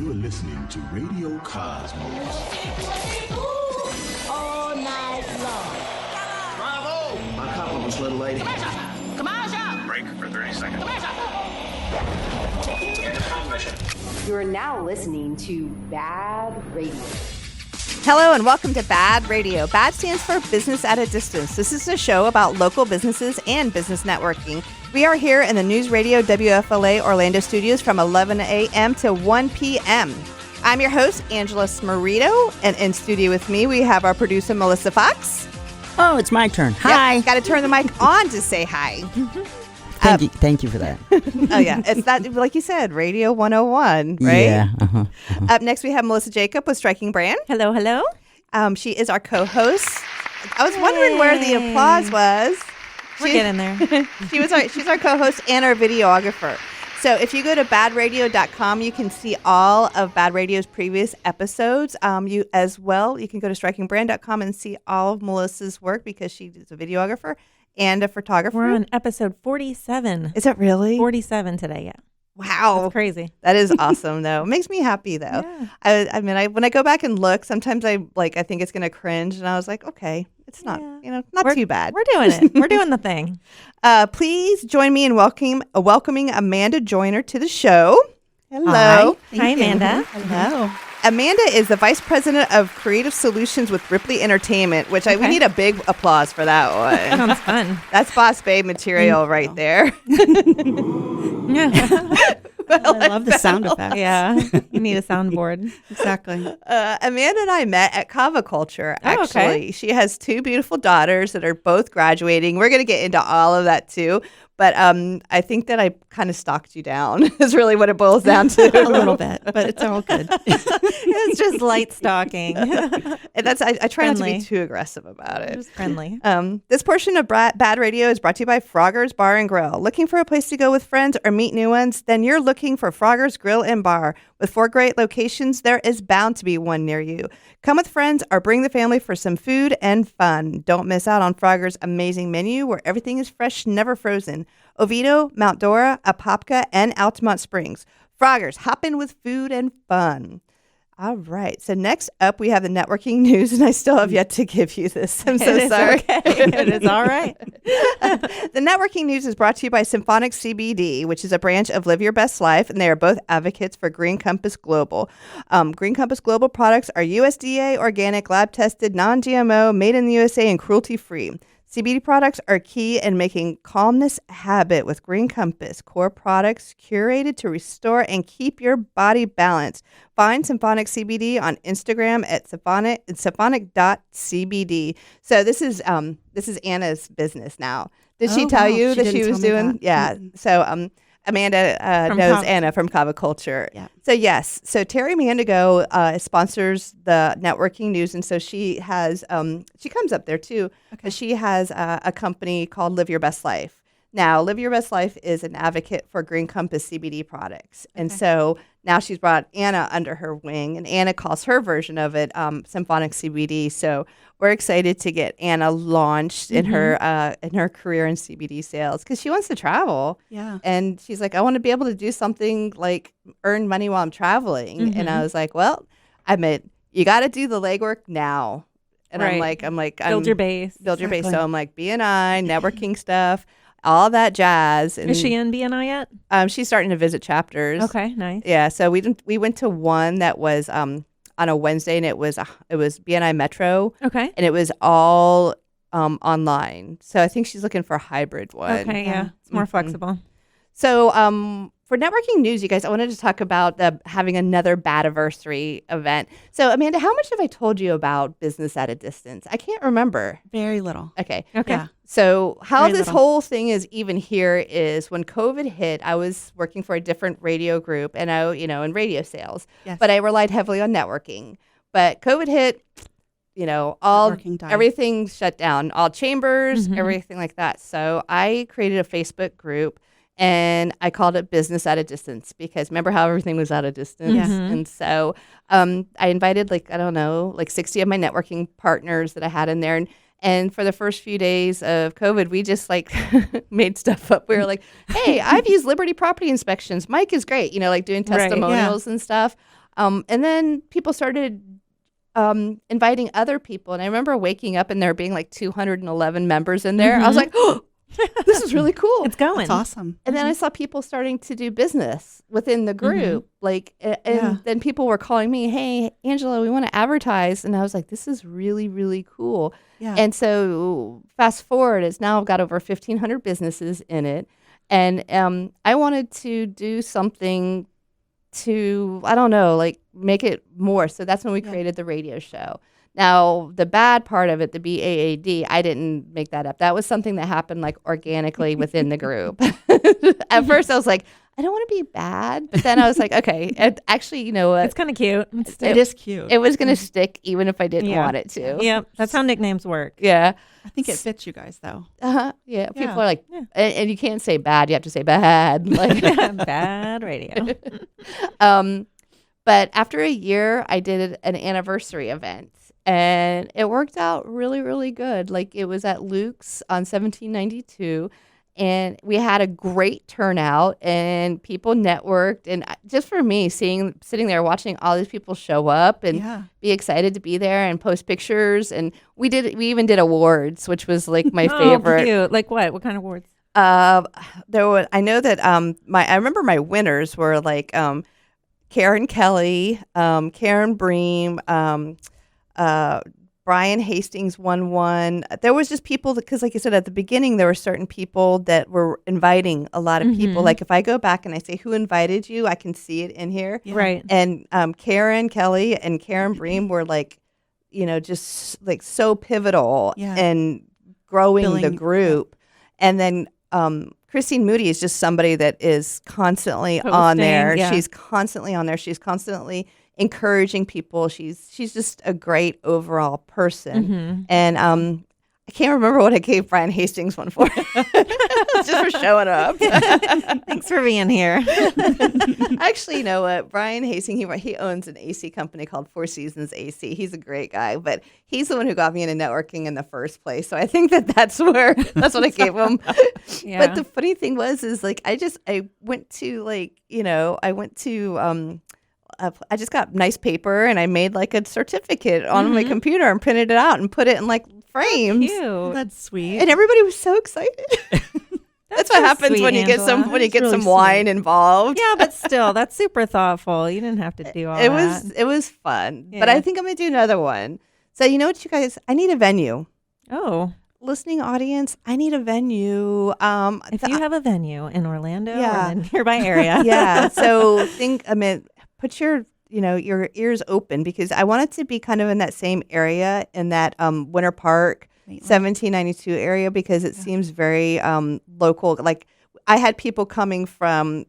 You are listening to Radio Cosmos. All night long. Bravo! My compliments, little lady. Commercial! Break for 30 seconds. You are now listening to BaaD Radio. Hello and welcome to BaaD Radio. BaaD stands for Business at a Distance. This is a show about local businesses and business networking. We are here in the News Radio WFLA Orlando studios from 11 a.m. to 1 p.m. I'm your host, Angela Smarito, and in studio with me, we have our producer, Melissa Fox. Oh, it's my turn. Hi. Yep, got to turn the mic on to say hi. Thank you for that. Oh, yeah. It's that, like you said, Radio 101, right? Yeah. Up next, we have Melissa Jacob with Striking Brand. Hello, hello. She is our co-host. I was wondering where the applause was. We're getting there. She's our co-host and our videographer. So if you go to baadradio.com, you can see all of BaaD Radio's previous episodes. You can go to strikingbrand.com and see all of Melissa's work because she is a videographer and a photographer. We're on episode 47. Is it really? 47 today, yeah. Wow. That's crazy. That is awesome, though. It makes me happy, though. Yeah. I mean, when I go back and look, sometimes I think it's going to cringe. And I was like, okay, it's not, not too bad. We're doing it. We're doing the thing. Please join me in welcoming Amanda Joyner to the show. Hello. Hi, Amanda. Hello. Amanda is the Vice President of Creative Solutions with Ripley Entertainment, which we need a big applause for that one. Sounds fun. That's Boss Babe material right there. I love the sound effects. Yeah, you need a soundboard. Exactly. Amanda and I met at Kava Culture, actually. Oh, okay. She has two beautiful daughters that are both graduating. We're going to get into all of that, too. But I think that I kind of stalked you down is really what it boils down to. A little bit, but it's all good. It's just light stalking. And I try not to be Friendly. too aggressive about it. Just friendly. This portion of BaaD Radio is brought to you by Frogger's Bar and Grill. Looking for a place to go with friends or meet new ones? Then you're looking for Frogger's Grill and Bar. With 4 great locations, there is bound to be one near you. Come with friends or bring the family for some food and fun. Don't miss out on Frogger's amazing menu where everything is fresh, never frozen. Oviedo, Mount Dora, Apopka, and Altamont Springs. Frogger's, hop in with food and fun. All right. So next up, we have the networking news, and I still have yet to give you this. I'm so sorry. Okay. It is all right. The networking news is brought to you by Symphonic CBD, which is a branch of Live Your Best Life, and they are both advocates for Green Compass Global. Green Compass Global products are USDA, organic, lab-tested, non-GMO, made in the USA, and cruelty-free. CBD products are key in making calmness a habit with Green Compass. Core products curated to restore and keep your body balanced. Find Symphonic CBD on Instagram at symphonic.cbd. So this is Anna's business now. Did she tell you that she was doing? That. Yeah. Mm-hmm. So Amanda knows Anna from Kava Culture. Yeah. So yes. So Terry Mandigo sponsors the networking news, and so she has she comes up there too. Okay. She has a company called Live Your Best Life. Now, Live Your Best Life is an advocate for Green Compass CBD products, and so now she's brought Anna under her wing, and Anna calls her version of it Symphonic CBD. So we're excited to get Anna launched in her career in CBD sales because she wants to travel. Yeah. And she's like, I want to be able to do something like earn money while I'm traveling. Mm-hmm. And I was like, well, I admit you got to do the legwork now. And Right. I'm like, Build your base. build your base. So I'm like BNI, networking stuff, all that jazz. And Is she in BNI yet? she's starting to visit chapters. Okay, nice. Yeah. So we went to one that was on a Wednesday, and it was BNI Metro. Okay. And it was all online. So I think she's looking for a hybrid one. Okay, yeah. It's more flexible. So for networking news, you guys, I wanted to talk about having another BaaDiversary event. So Amanda, how much have I told you about Business at a Distance? I can't remember. Very little. Okay. Yeah. So how Very this little. whole thing is even here is when COVID hit, I was working for a different radio group and in radio sales, Yes. but I relied heavily on networking. But COVID hit, Networking died. everything shut down, all chambers, everything like that. So I created a Facebook group and I called it Business at a Distance because remember how everything was at a distance? Yes. And so I invited 60 of my networking partners that I had in there. And for the first few days of COVID, we just made stuff up. We were like, hey, I've used Liberty Property Inspections. Mike is great, doing testimonials and stuff. And then people started inviting other people. And I remember waking up and there being like 211 members in there. I was like, oh, this is really cool. It's going. That's awesome. And then I saw people starting to do business within the group. Then people were calling me, hey, Angela, we want to advertise. And I was like, this is really, really cool. Yeah. And so fast forward, it's now got over 1,500 businesses in it. And I wanted to do something to, I don't know, like make it more. So that's when we created the radio show. Now, the BaaD part of it, the BaaD, I didn't make that up. That was something that happened like organically within the group. At first, I was like, I don't want to be bad. But then I was like, okay, actually, you know what? It's kind of cute. It is cute. It was going to stick even if I didn't want it to. Yep. That's how nicknames work. Yeah. I think it fits you guys, though. Yeah. People are like, and you can't say bad. You have to say bad. Like BaaD radio. But after a year, I did an anniversary event. And it worked out really, really good. Like it was at Luke's on 1792. And we had a great turnout and people networked. And just for me, sitting there watching all these people show up and be excited to be there and post pictures. And we even did awards, which was like my favorite. Cute. Like what? What kind of awards? I know that I remember my winners were like Karen Kelly, Karen Bream, Brian Hastings won one. There was just people because, like you said, at the beginning, there were certain people that were inviting a lot of people. Like if I go back and I say, who invited you? I can see it in here. Yeah. Right. And Karen Kelly and Karen Bream were like, just like so pivotal in growing the group. And then Christine Moody is just somebody that is constantly on there. Yeah. She's constantly on there. She's constantly encouraging people. She's just a great overall person. And I can't remember what I gave Brian Hastings one for. Just for showing up. Thanks for being here. Actually, you know what? Brian Hastings, he owns an AC company called Four Seasons AC. He's a great guy, but he's the one who got me into networking in the first place. So I think that's what I gave him. Yeah. But the funny thing is like I went to I just got nice paper and I made like a certificate on my computer and printed it out and put it in like frames. Cute. Oh, that's sweet. And everybody was so excited. That's what happens sweet, when you get Angela. when you get really some wine involved. Yeah, but still, that's super thoughtful. You didn't have to do all that. It was fun. Yeah. But I think I'm gonna do another one. So you know what, you guys? I need a venue. Oh. Listening audience, I need a venue. If you have a venue in Orlando Yeah. or in the nearby area. Yeah. So put your ears open because I want it to be kind of in that same area in that Winter Park, 1792 area because it seems very local. Like I had people coming from,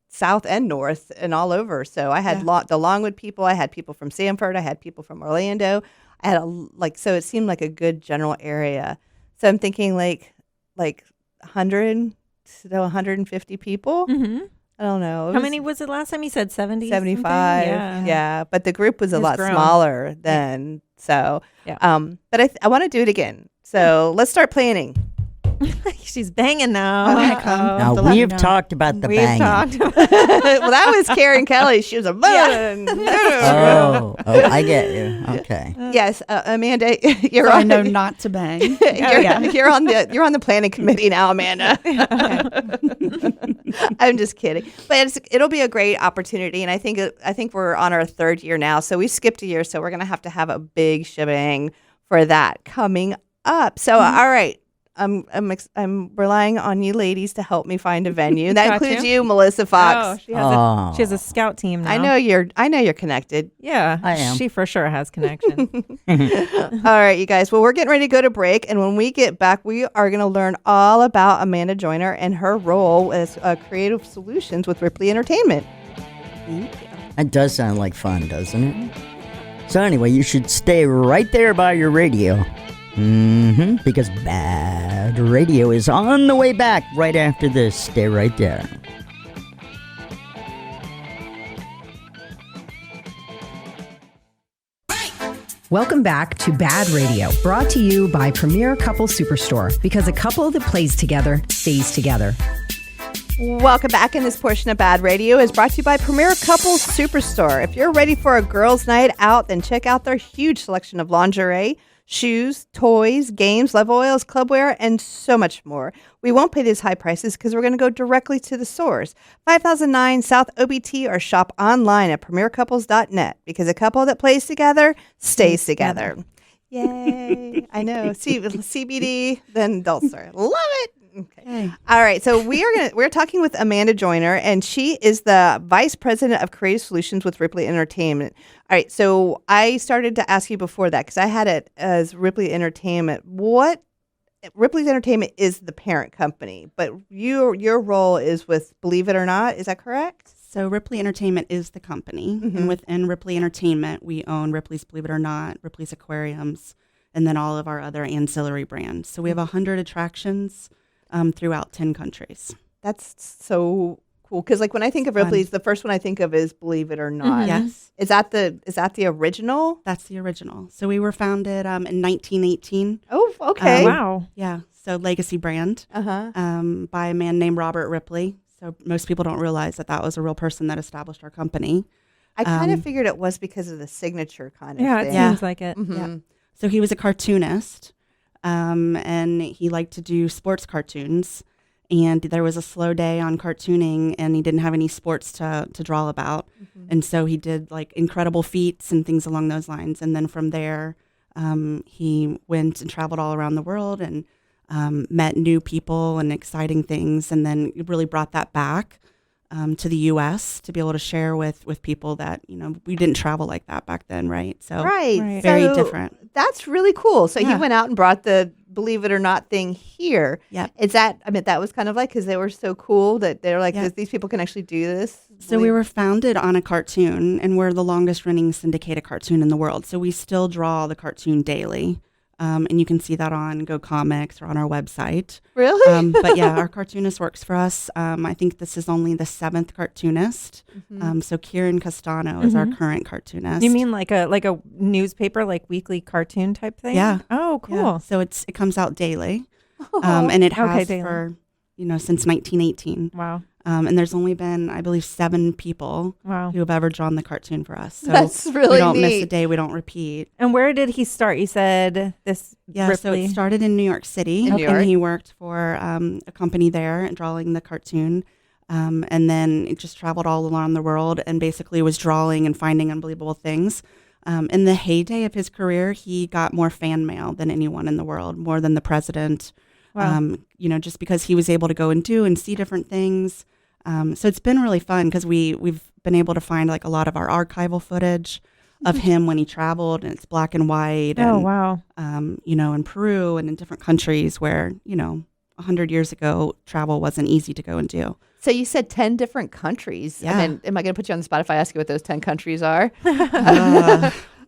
south and north and all over. So I had the Longwood people. I had people from Sanford. I had people from Orlando. I had so it seemed like a good general area. So I'm thinking like 100 to 150 people. Mm-hmm. I don't know. How many was it last time? You said 70? 75. Yeah. But the group was a lot grown. smaller then. So, Yeah. but I want to do it again. So let's start planning. She's banging now. I'm gonna come. Now, To let you we've know. talked about the We've banging. talked about Well, that was Karen Kelly. She was a bang. Oh, I get you. Okay. Yes, Amanda, you're So I on. know not to bang. You're on the planning committee now, Amanda. I'm just kidding, but it'll be a great opportunity, and I think we're on our third year now, so we skipped a year, so we're gonna have to have a big shebang for that coming up. So, all right. I'm relying on you ladies to help me find a venue. That Got includes you. you, Melissa Fox. she has a scout team now. I know you're connected. Yeah. I am. She for sure has connection. All right, you guys. Well, we're getting ready to go to break, and when we get back, we are going to learn all about Amanda Joyner and her role as Creative Solutions with Ripley Entertainment. That does sound like fun, doesn't it? So anyway, you should stay right there by your radio. Because BaaD Radio is on the way back right after this. Stay right there. Welcome back to BaaD Radio, brought to you by Premier Couple Superstore, because a couple that plays together stays together. Welcome back. In this portion of BaaD Radio is brought to you by Premier Couples Superstore. If you're ready for a girls' night out, then check out their huge selection of lingerie, shoes, toys, games, love oils, clubwear, and so much more. We won't pay these high prices because we're going to go directly to the source. 5009 South OBT, or shop online at premiercouples.net, because a couple that plays together stays together. Yay. I know. CBD, then adult store. Love it. Okay. All right. So we're talking with Amanda Joyner, and she is the Vice President of Creative Solutions with Ripley Entertainment. All right. So I started to ask you before that, because I had it as Ripley Entertainment. Ripley's Entertainment is the parent company, but your role is with Believe It or Not. Is that correct? So Ripley Entertainment is the company, and within Ripley Entertainment, we own Ripley's Believe It or Not, Ripley's Aquariums, and then all of our other ancillary brands. So we have 100 attractions throughout 10 countries. That's so cool. Because like when I think of Ripley's, the first one I think of is Believe It or Not. Yes. Is that the original? That's the original. So we were founded in 1918. Oh, okay. Wow. Yeah. So legacy brand Uh-huh. by a man named Robert Ripley. So most people don't realize that was a real person that established our company. I kind of figured it was because of the signature kind of Yeah, thing. it seems like it. Mhm. Yeah. So he was a cartoonist, and he liked to do sports cartoons. And there was a slow day on cartooning, and he didn't have any sports to draw about. And so he did like incredible feats and things along those lines. And then from there, he went and traveled all around the world and met new people and exciting things, and then really brought that back to the U.S. to be able to share with people that, we didn't travel like that back then, right? So Right. very So different. That's really cool. So he Yeah. went out and brought the Believe It or Not thing here. Yep. That was kind of like, because they were so cool that they're like, Yeah. these people can actually do this. So we were founded on a cartoon, and we're the longest running syndicated cartoon in the world. So we still draw the cartoon daily. And you can see that on Go Comics or on our website. Really? But yeah, our cartoonist works for us. I think this is only the 7th cartoonist. So Kieran Castano is our current cartoonist. You mean like a newspaper, like weekly cartoon type thing? Yeah. Oh, cool. Yeah. So it comes out daily. And it has daily. for, since 1918. Wow. And there's only been, I believe, 7 people Wow. who have ever drawn the cartoon for us. So That's really we don't miss neat. a day. We don't repeat. And where did he start? You said this Yeah, so Ripley. it started in New York City. In New York. And he worked for a company there drawing the cartoon. And then it just traveled all around the world and basically was drawing and finding unbelievable things. In the heyday of his career, he got more fan mail than anyone in the world, more than the president. Wow. Just because he was able to go and do and see different things. So it's been really fun because we've been able to find like a lot of our archival footage of him when he traveled, and it's black and white. Oh, And, wow. in Peru and in different countries where, 100 years ago, travel wasn't easy to go and do. So you said 10 different countries. Yeah. I mean, am I going to put you on the spot if I ask you what those 10 countries are?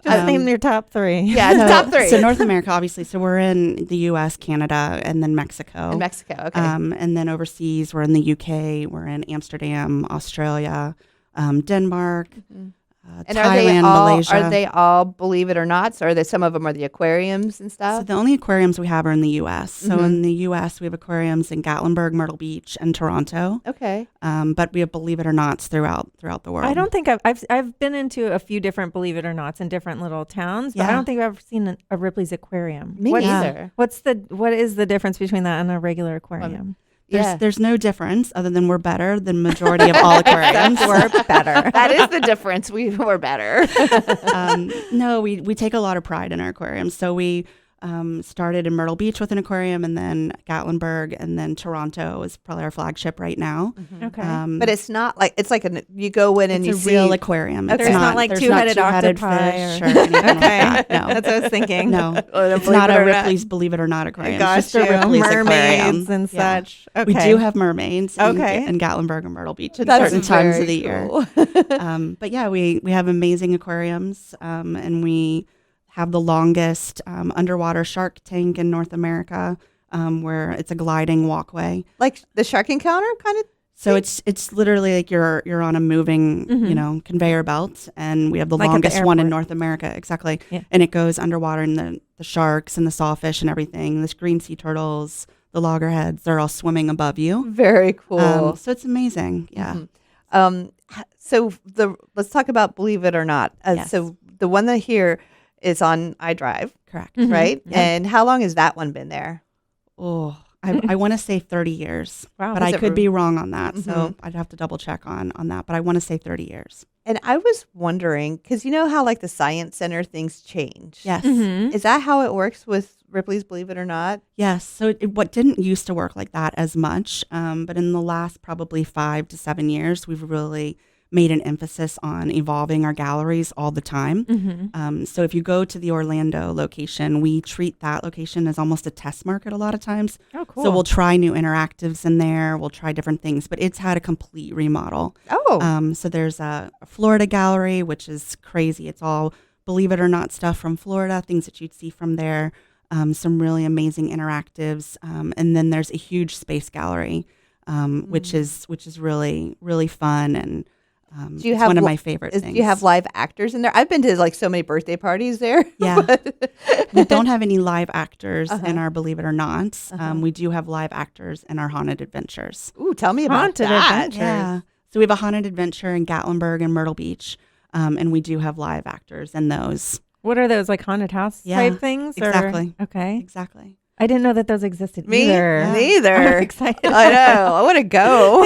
Just name your top 3. Yeah, it's top 3. So North America, obviously. So we're in the U.S., Canada, and then Mexico. In Mexico, okay. And then overseas, we're in the UK, we're in Amsterdam, Australia, Denmark, and Thailand, Malaysia. Are they all Believe It or Not? So are they, some of them are the aquariums and So stuff? the only aquariums we have are in the U.S. So in the U.S., we have aquariums in Gatlinburg, Myrtle Beach, and Toronto. Okay. But we have Believe It or Nots throughout the world. I don't think I've been into a few different Believe It or Nots in different little towns, but I Yeah. don't think I've ever seen a Ripley's aquarium. Me neither. What is the difference between that and a regular aquarium? There's no difference other than we're better than majority of all aquariums. We're better. That is the difference. We were better. No, we take a lot of pride in our aquariums. So we started in Myrtle Beach with an aquarium, and then Gatlinburg, and then Toronto is probably our flagship right now. Okay. But it's not like, it's like you go in and you It's a see. real aquarium. There's not like there's two-headed not two-headed octopi fish or- or anything like Okay. that. No. That's what I was thinking. No, it's Believe not It a or Not. Ripley's Believe It or Not aquarium. Gosh, It's just a Ripley's mermaids aquarium. and Yeah. such. Okay. We do have mermaids Okay. in Gatlinburg and Myrtle Beach at That's certain times of very the year. cool. But yeah, we have amazing aquariums, and we have the longest underwater shark tank in North America, where it's a gliding walkway. Like the shark encounter kind of. So it's literally like you're on a moving, conveyor belt, and we have the Like at the longest one in airport. North America, exactly. Yeah. And it goes underwater, and the sharks and the sawfish and everything, the green sea turtles, the loggerheads. They're all swimming above you. Very cool. So it's amazing. Yeah. So let's talk about Believe It or Not. Yes. So the one that here is on iDrive, Correct. right? And how long has that one been there? Oh, I want to say 30 years, Wow. but I could be wrong on that. So I'd have to double check on that, but I want to say 30 years. And I was wondering, because you know how like the Science Center things change? Yes. Is that how it works with Ripley's Believe It or Not? Yes. So what didn't used to work like that as much, but in the last probably 5 to 7 years, we've really made an emphasis on evolving our galleries all the time. So if you go to the Orlando location, we treat that location as almost a test market a lot of times. Oh, cool. So we'll try new interactives in there. We'll try different things, but it's had a complete remodel. Oh. So there's a Florida gallery, which is crazy. It's all Believe It or Not stuff from Florida, things that you'd see from there. Some really amazing interactives. And then there's a huge space gallery, which is really, really fun. And Do you it's have one of my favorite things. Do you have live actors in there? I've been to like so many birthday parties there. Yeah. We don't have any live actors in our Believe It or Not. We do have live actors in our Haunted Adventures. Ooh, tell me about Haunted that. Adventures. Yeah. So we have a Haunted Adventure in Gatlinburg and Myrtle Beach. And we do have live actors in those. What are those, like haunted house type things? Exactly. Okay. Exactly. I didn't know that those existed Me either. neither. I'm excited. I know. I want to go.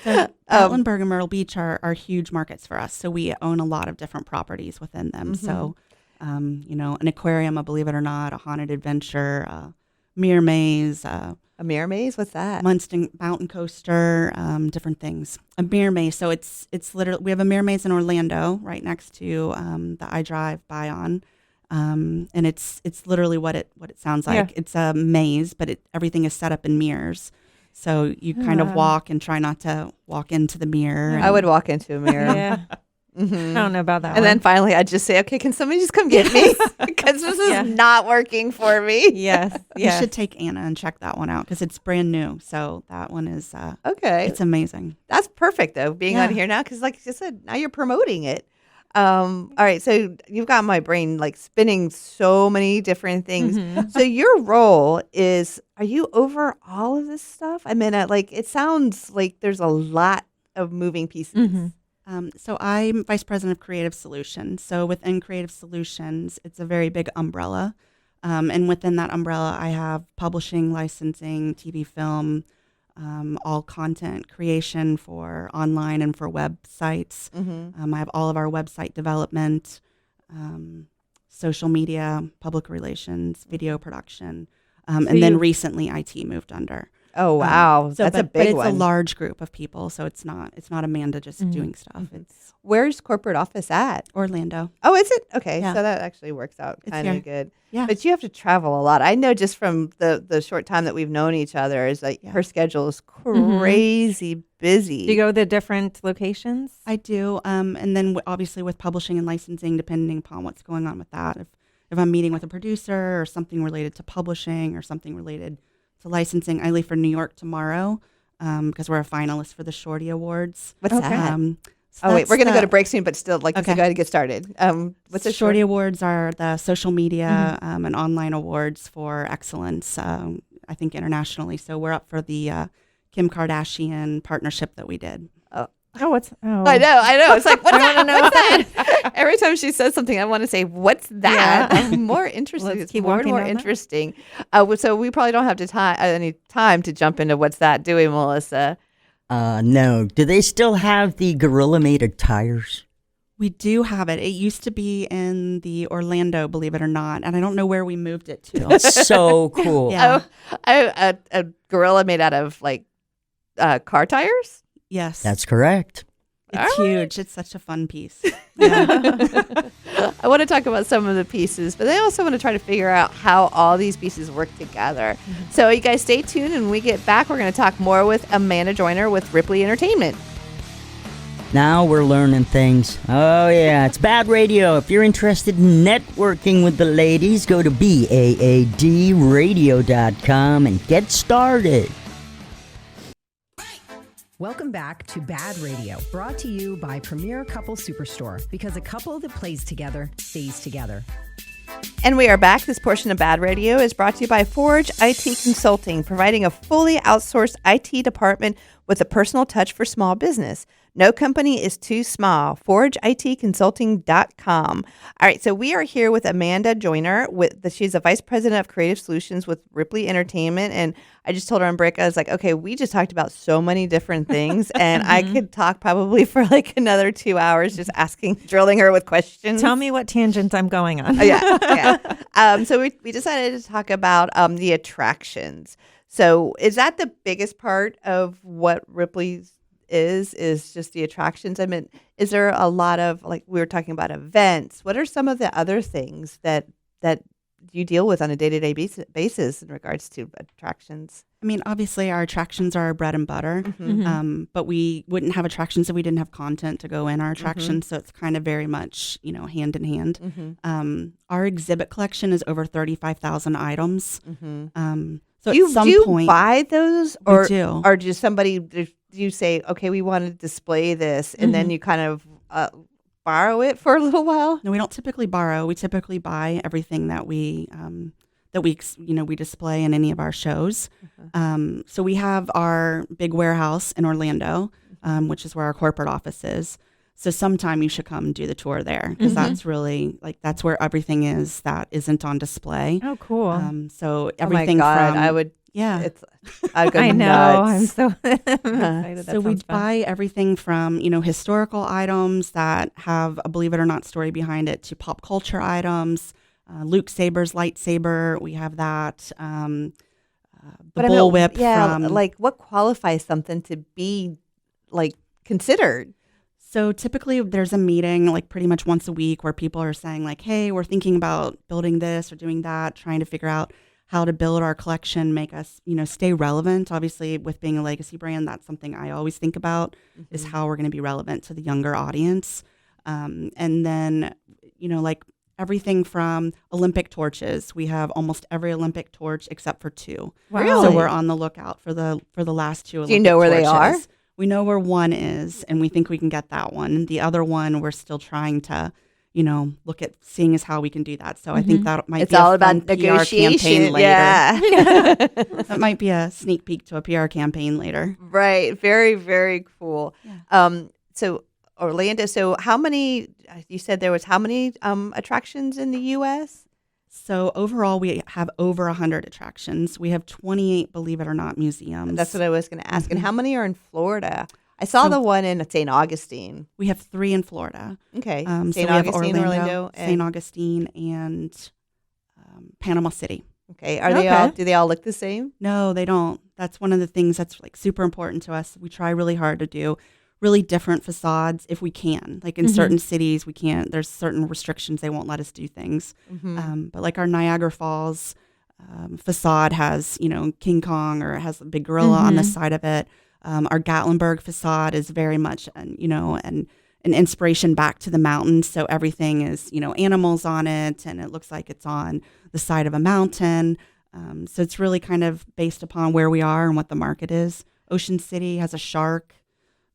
So Gatlinburg and Myrtle Beach are huge markets for us. So we own a lot of different properties within them. So, an aquarium, a Believe It or Not, a Haunted Adventure, a mirror maze, A mirror maze? What's that? mountain coaster, different things. A mirror maze. So it's literally, we have a mirror maze in Orlando right next to the iDrive Bion. And it's literally what it sounds like. Yeah. It's a maze, but everything is set up in mirrors. So you kind of walk and try not to walk into the mirror. I would walk into a mirror. Yeah. I don't know about that And one. then finally I'd just say, okay, can somebody just come get me? Because this is not working for me. Yes. You should take Anna and check that one out because it's brand new. So that one is, Okay. it's amazing. That's perfect, though, being on Yeah. here now. Because like I said, now you're promoting it. All right. So you've got my brain like spinning so many different things. So your role is, are you over all of this stuff? I mean, it sounds like there's a lot of moving pieces. So I'm Vice President of Creative Solutions. So within Creative Solutions, it's a very big umbrella. And within that umbrella, I have publishing, licensing, TV, film, all content creation for online and for websites. I have all of our website development, social media, public relations, video production. And then recently IT moved under. Oh, wow. That's a but big it's one. a large group of people. So it's not Amanda just doing stuff. It's Where's corporate office at? Orlando. Oh, is it? Okay. Yeah. So that actually works out It's kind here. of good. Yeah. But you have to travel a lot. I know just from the short time that we've known each other is like her schedule is crazy busy. Do you go to the different locations? I do. And then obviously with publishing and licensing, depending upon what's going on with that, if I'm meeting with a producer or something related to publishing or something related to licensing, I leave for New York tomorrow because we're a finalist for the Shorty Awards. What's that? So Oh, wait, that's we're going to go the- to break soon, but still, like, Okay. go ahead and get started. What's the Shorty Awards are the social media and online awards for excellence, I think internationally. So we're up for the Kim Kardashian partnership that we did. I know. It's like, what's that? What's that? Every time she says something, I want to say, what's that? Yeah. I'm more interested. Let's It's keep more and walking more down that. interesting. So we probably don't have any time to jump into what's that, do we, Melissa? No. Do they still have the gorilla-mated tires? We do have it. It used to be in the Orlando, believe it or not, and I don't know where we moved it to. That's so cool. Yeah. A gorilla made out of, like, car tires? Yes. That's correct. It's huge. It's such a fun piece. I want to talk about some of the pieces, but I also want to try to figure out how all these pieces work together. So you guys stay tuned, and when we get back, we're going to talk more with Amanda Joyner with Ripley Entertainment. Now we're learning things. Oh, yeah. It's BaaD Radio. If you're interested in networking with the ladies, go to BaaDradio.com and get started. Welcome back to BaaD Radio, brought to you by Premier Couple Superstore, because a couple that plays together stays together. And we are back. This portion of BaaD Radio is brought to you by Forge IT Consulting, providing a fully outsourced IT department with a personal touch for small business. No company is too small. ForgeITConsulting.com. All right, so we are here with Amanda Joyner. She's a vice president of creative solutions with Ripley Entertainment. And I just told her on break, I was like, okay, we just talked about so many different things, and I could talk probably for like another 2 hours just drilling her with questions. Tell me what tangents I'm going on. Yeah. So we decided to talk about the attractions. So is that the biggest part of what Ripley's is just the attractions? I mean, is there a lot of, like we were talking about, events? What are some of the other things that you deal with on a day-to-day basis in regards to attractions? I mean, obviously our attractions are our bread and butter, but we wouldn't have attractions if we didn't have content to go in our attractions. So it's kind of very much, hand in hand. Our exhibit collection is over 35,000 items. So do at some you point, buy those, or do. Or just do you say, okay, we want to display this, and then you kind of borrow it for a little while? No, we don't typically borrow. We typically buy everything that we display in any of our shows. So we have our big warehouse in Orlando, which is where our corporate office is. So sometime you should come do the tour there, because that's really that's where everything is that isn't on display. Oh, cool. So everything from I would I go I know. nuts. I'm so excited. So we buy everything from, historical items that have a believe it or not story behind it, to pop culture items. Luke Saber's lightsaber, we have that. The bullwhip. Like what qualifies something to be like considered? So typically there's a meeting like pretty much once a week where people are saying like, hey, we're thinking about building this or doing that, trying to figure out how to build our collection, make us, stay relevant. Obviously, with being a legacy brand, that's something I always think about, is how we're going to be relevant to the younger audience. And then, like everything from Olympic torches. We have almost every Olympic torch except for 2. Wow. Really? So we're on the lookout for the last 2 Olympic torches. Do you know where they are? We know where one is, and we think we can get that one. The other one, we're still trying to, look at seeing as how we can do that. So I think that might be all a about fun PR negotiation. campaign later. Yeah. That might be a sneak peek to a PR campaign later. Right. Very, very cool. Yeah. So Orlando. So how many? You said there was how many attractions in the U.S.? So overall, we have over 100 attractions. We have 28, believe it or not, museums. That's what I was going to ask. And how many are in Florida? I saw the one in St. Augustine. We have 3 in Florida. Okay. So St. we have Augustine, Orlando, St. Augustine, and Panama City. Okay. Are they all? Do they all look the same? No, they don't. That's one of the things that's like super important to us. We try really hard to do really different facades if we can. Like in certain cities, we can't. There's certain restrictions. They won't let us do things. But like our Niagara Falls facade has, King Kong, or it has a big gorilla on the side of it. Our Gatlinburg facade is very much, an inspiration back to the mountains. So everything is, animals on it, and it looks like it's on the side of a mountain. So it's really kind of based upon where we are and what the market is. Ocean City has a shark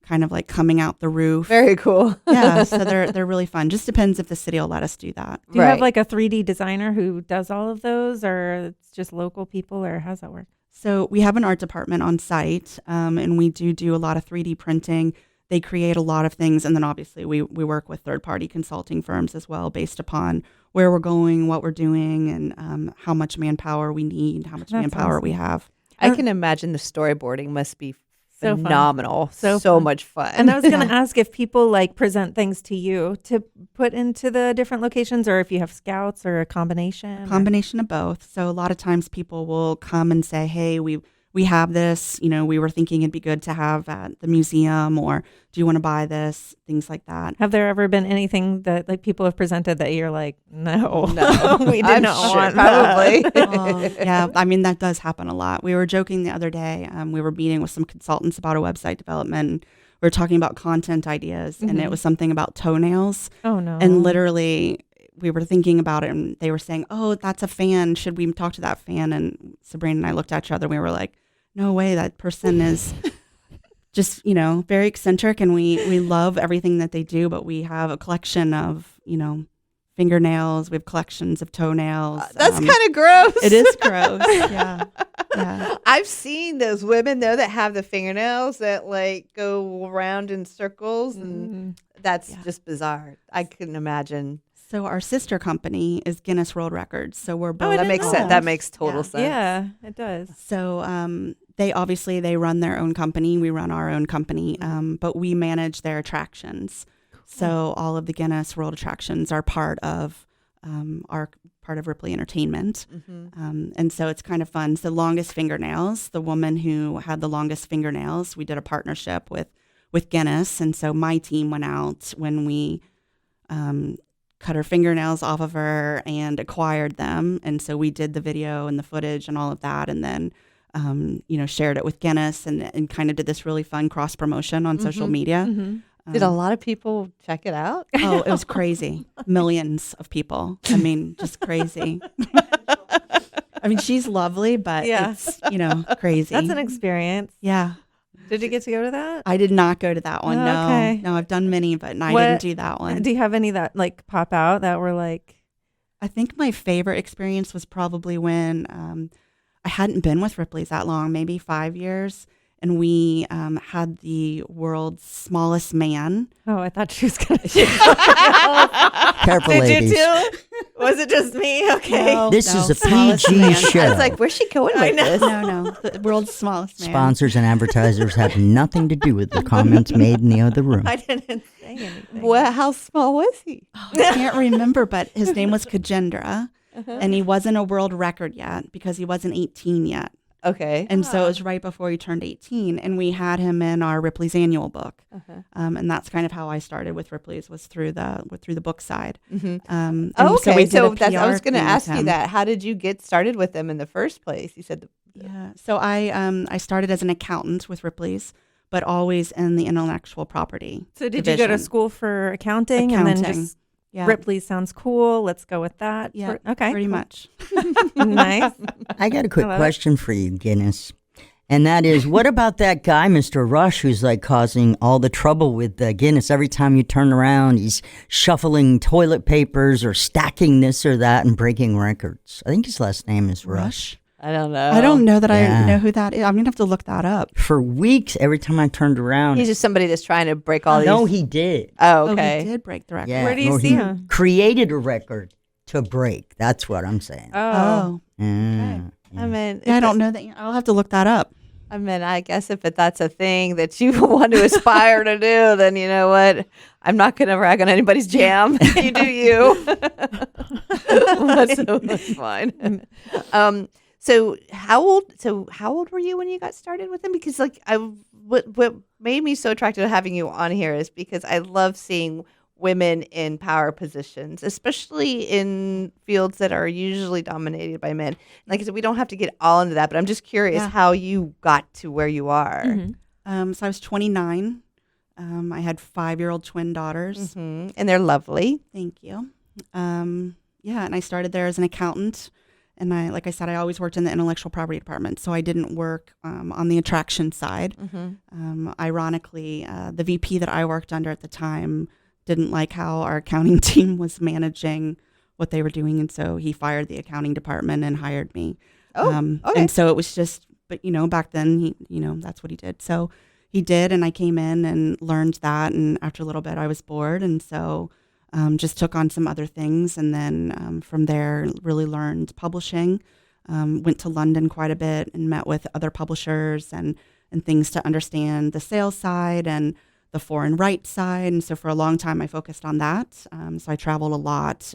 kind of like coming out the roof. Very cool. Yeah, so they're really fun. Just depends if the city will let us do that. Do you have like a 3D designer who does all of those, or it's just local people, or how's that work? So we have an art department on site, and we do a lot of 3D printing. They create a lot of things, and then obviously we work with third-party consulting firms as well, based upon where we're going, what we're doing, and how much manpower we need, how much manpower we have. I can imagine the storyboarding must be So phenomenal. So So much fun. And I was going to ask if people like present things to you to put into the different locations, or if you have scouts, or a combination. Combination of both. So a lot of times people will come and say, hey, we have this, we were thinking it'd be good to have at the museum, or do you want to buy this? Things like that. Have there ever been anything that like people have presented that you're like, no, we did I'm not sure, want probably. that? Yeah, I mean, that does happen a lot. We were joking the other day. We were meeting with some consultants about a website development. We were talking about content ideas, and it was something about toenails. Oh, no. And literally, we were thinking about it, and they were saying, oh, that's a fan. Should we talk to that fan? And Sabrina and I looked at each other, and we were like, no way, that person is just, very eccentric, and we love everything that they do, but we have a collection of, fingernails. We have collections of toenails. That's kind of gross. It is gross. Yeah. I've seen those women though that have the fingernails that like go around in circles, and that's just bizarre. I couldn't imagine. So our sister company is Guinness World Records. So we're both. That makes sense. That makes total sense. Yeah, it does. So they run their own company. We run our own company, but we manage their attractions. So all of the Guinness World attractions are part of Ripley Entertainment. And so it's kind of fun. So longest fingernails, the woman who had the longest fingernails, we did a partnership with Guinness. And so my team went out when we cut her fingernails off of her and acquired them. And so we did the video and the footage and all of that. And then, shared it with Guinness and kind of did this really fun cross promotion on social media. Did a lot of people check it out? Oh, it was crazy. Millions of people. I mean, just crazy. I mean, she's lovely, but it's, crazy. That's an experience. Yeah. Did you get to go to that? I did not go to that one. No. Okay. No, I've done many, but I didn't do that one. Do you have any that like pop out that were like? I think my favorite experience was probably when I hadn't been with Ripley's that long, maybe 5 years. And we had the world's smallest man. Oh, I thought she was going to. Careful, Did ladies. you too? Was it just me? Okay. No, This is a smallest PG man. show. I was like, where's she going with this? No, the world's smallest man. Sponsors and advertisers have nothing to do with the comments made in the other room. I didn't say anything. Well, how small was he? I can't remember, but his name was Kajendra, and he wasn't a world record yet because he wasn't 18 yet. Okay. And so it was right before he turned 18, and we had him in our Ripley's annual book. And that's kind of how I started with Ripley's, was through the book side. Okay. So I was going to ask you that. How did you get started with them in the first place? You said So I started as an accountant with Ripley's, but always in the intellectual property. So did you go to division. school for accounting and then just Yeah. Ripley sounds cool? Let's go with that. Yeah, Okay. pretty much. Nice. I got a quick I love question for you, Guinness. And that is, what about that guy, Mr. Rush, who's like causing all the trouble with Guinness? Every time you turn around, he's shuffling toilet papers or stacking this or that and breaking records. I think his last name is Rush. I don't know. I don't know that Yeah. I know who that is. I'm going to have to look that up. For weeks, every time I turned around. He's just somebody that's trying to break all these. No, he did. Oh, Oh, okay. he did break the record. Yeah. Where do you Or see he him? created a record to break. That's what I'm saying. Oh. Yeah. I mean, Yeah, I don't know that. I'll have to look that up. I mean, I guess if that's a thing that you want to aspire to do, then you know what? I'm not going to rag on anybody's jam. You do you. that's fine. So how old were you when you got started with them? Because what made me so attracted to having you on here is because I love seeing women in power positions, especially in fields that are usually dominated by men. Like I said, we don't have to get all into that, but I'm just curious how you got to where you are. Mm-hmm. So I was 29. I had 5-year-old twin daughters. And they're lovely. Thank you. And I started there as an accountant. And like I said, I always worked in the intellectual property department, so I didn't work on the attraction side. Ironically, the VP that I worked under at the time didn't like how our accounting team was managing what they were doing, and so he fired the accounting department and hired me. Okay. And so it was just, but back then, he, that's what he did. So he did, and I came in and learned that, and after a little bit, I was bored, and so just took on some other things, and then from there, really learned publishing. Went to London quite a bit and met with other publishers and things to understand the sales side and the foreign rights side. And so for a long time, I focused on that. So I traveled a lot,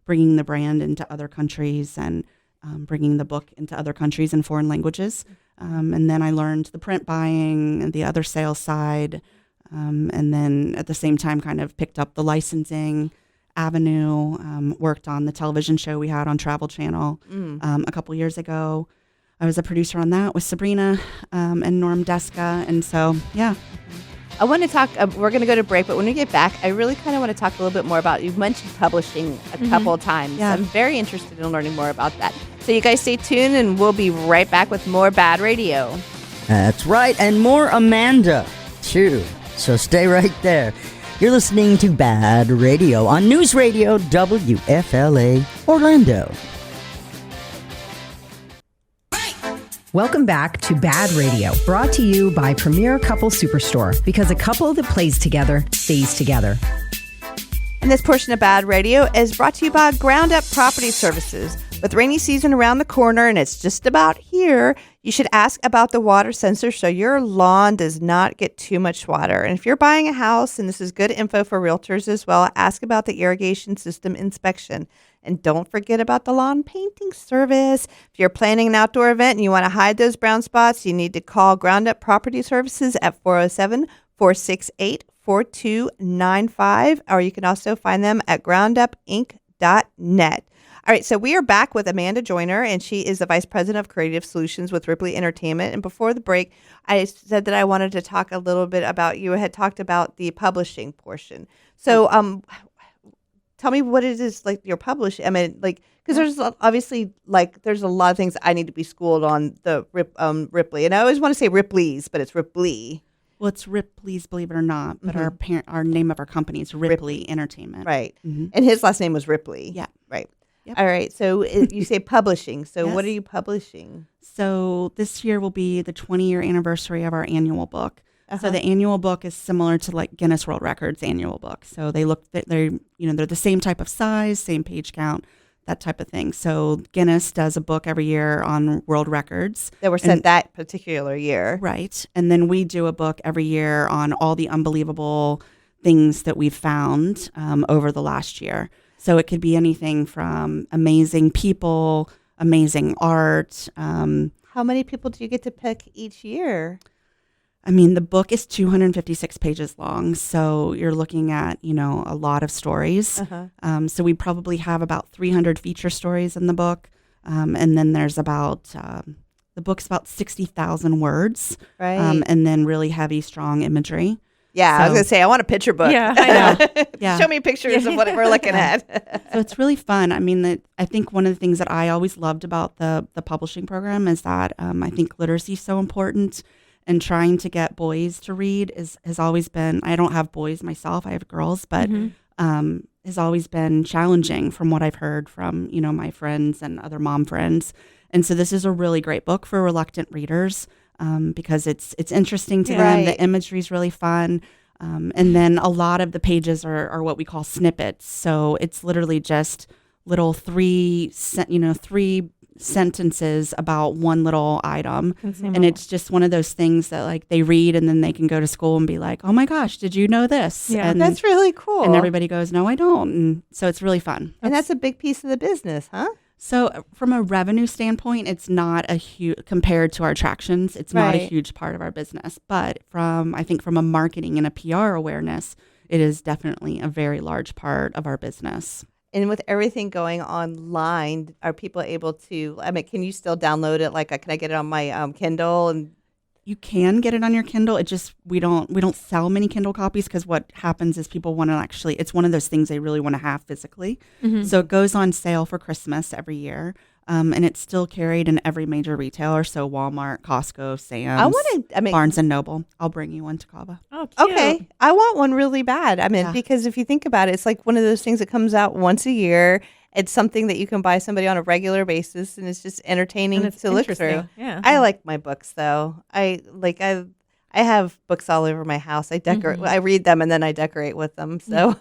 bringing the brand into other countries and bringing the book into other countries in foreign languages. And then I learned the print buying and the other sales side. And then at the same time, kind of picked up the licensing avenue, worked on the television show we had on Travel Channel a couple years ago. I was a producer on that with Sabrina and Norm Deska. And so, yeah. I want to talk, we're going to go to break, but when we get back, I really kind of want to talk a little bit more about, you mentioned publishing a couple of times. Yeah. I'm very interested in learning more about that. So you guys stay tuned and we'll be right back with more BaaD Radio. That's right, and more Amanda, too. So stay right there. You're listening to BaaD Radio on News Radio WFLA Orlando. Welcome back to BaaD Radio, brought to you by Premier Couple Superstore, because a couple that plays together stays together. And this portion of BaaD Radio is brought to you by Ground Up Property Services. With rainy season around the corner and it's just about here, you should ask about the water sensor so your lawn does not get too much water. And if you're buying a house, and this is good info for realtors as well, ask about the irrigation system inspection. And don't forget about the lawn painting service. If you're planning an outdoor event and you want to hide those brown spots, you need to call Ground Up Property Services at 407-468-4295, or you can also find them at groundupinc.net. All right, so we are back with Amanda Joyner, and she is the Vice President of Creative Solutions with Ripley Entertainment. And before the break, I said that I wanted to talk a little bit about, you had talked about the publishing portion. So tell me what it is like you're publishing. I mean, like, because there's obviously, like, there's a lot of things I need to be schooled on the Ripley. And I always want to say Ripley's, but it's Ripley. Well, it's Ripley's, believe it or not, but our name of our company is Ripley Entertainment. Right. Mm-hmm. And his last name was Ripley. Yeah. Right. Yep. All right. So you say publishing. So Yes. what are you publishing? So this year will be the 20-year anniversary of our annual book. So the annual book is similar to like Guinness World Records annual book. So they're the same type of size, same page count, that type of thing. So Guinness does a book every year on world records That were set that particular year. Right. And then we do a book every year on all the unbelievable things that we've found over the last year. So it could be anything from amazing people, amazing art. How many people do you get to pick each year? I mean, the book is 256 pages long. So you're looking at, a lot of stories. So we probably have about 300 feature stories in the book. And then there's about, the book's about 60,000 words. Right. And then really heavy, strong imagery. Yeah, I was going to say, I want a picture book. Yeah, I know. Yeah. Show me pictures of what we're looking at. So it's really fun. I mean, I think one of the things that I always loved about the publishing program is that I think literacy is so important, and trying to get boys to read has always been, I don't have boys myself, I have girls, but has always been challenging from what I've heard from, my friends and other mom friends. And so this is a really great book for reluctant readers. Because it's interesting to them. Right. The imagery is really fun. And then a lot of the pages are what we call snippets. So it's literally just little three sentences about one little item. And it's just one of those things that like they read and then they can go to school and be like, oh my gosh, did you know this? Yeah. And That's really cool. And everybody goes, no, I don't. And so it's really fun. And that's a big piece of the business, huh? So from a revenue standpoint, it's not a huge, compared to our attractions, it's not a huge part of our business. But from a marketing and a PR awareness, it is definitely a very large part of our business. And with everything going online, are people able to, can you still download it? Like, can I get it on my Kindle? And You can get it on your Kindle. It just, we don't sell many Kindle copies because what happens is people want to actually, it's one of those things they really want to have physically. So it goes on sale for Christmas every year. And it's still carried in every major retailer. So Walmart, Costco, Sam's, Barnes and Noble. I'll bring you one to Cava. Oh, cute. Okay. I want one really bad. Because if you think about it, it's like one of those things that comes out once a year. It's something that you can buy somebody on a regular basis, and it's just entertaining to look through. Yeah. I like my books, though. I have books all over my house. I decorate. I read them, and then I decorate with them. So,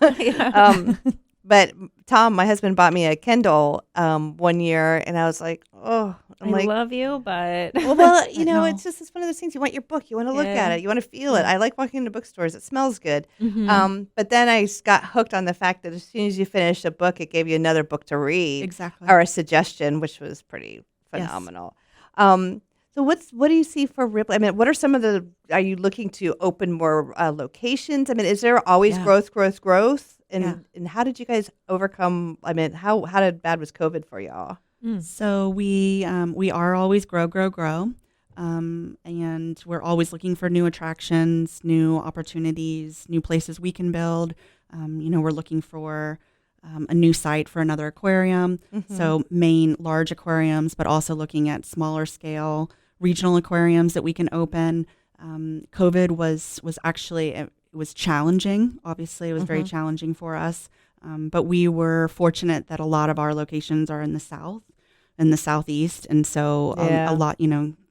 but Tom, my husband, bought me a Kindle one year, and I was like, oh, I love you, but well, it's one of those things. You want your book, you want to look at it, you want to feel it. I like walking into bookstores; it smells good. But then I got hooked on the fact that as soon as you finish a book, it gave you another book to read, Exactly. or a suggestion, which was pretty phenomenal. So what do you see for Ripley? What are some of are you looking to open more locations? Is there always growth? And how did you guys overcome, how bad was COVID for y'all? So we are always grow. And we're always looking for new attractions, new opportunities, new places we can build. We're looking for a new site for another aquarium. So main large aquariums, but also looking at smaller scale regional aquariums that we can open. COVID was actually, was challenging. Obviously, it was very challenging for us. But we were fortunate that a lot of our locations are in the South, in the Southeast. And so a lot,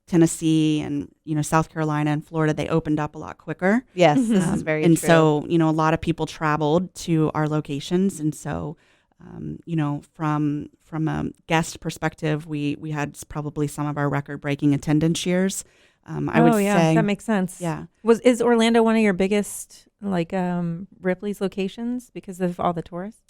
Tennessee and, South Carolina and Florida, they opened up a lot quicker. Yes, this is very and true. so, a lot of people traveled to our locations. And so, from a guest perspective, we had probably some of our record-breaking attendance years. I would say that makes sense. Yeah. Is Orlando one of your biggest Ripley's locations because of all the tourists?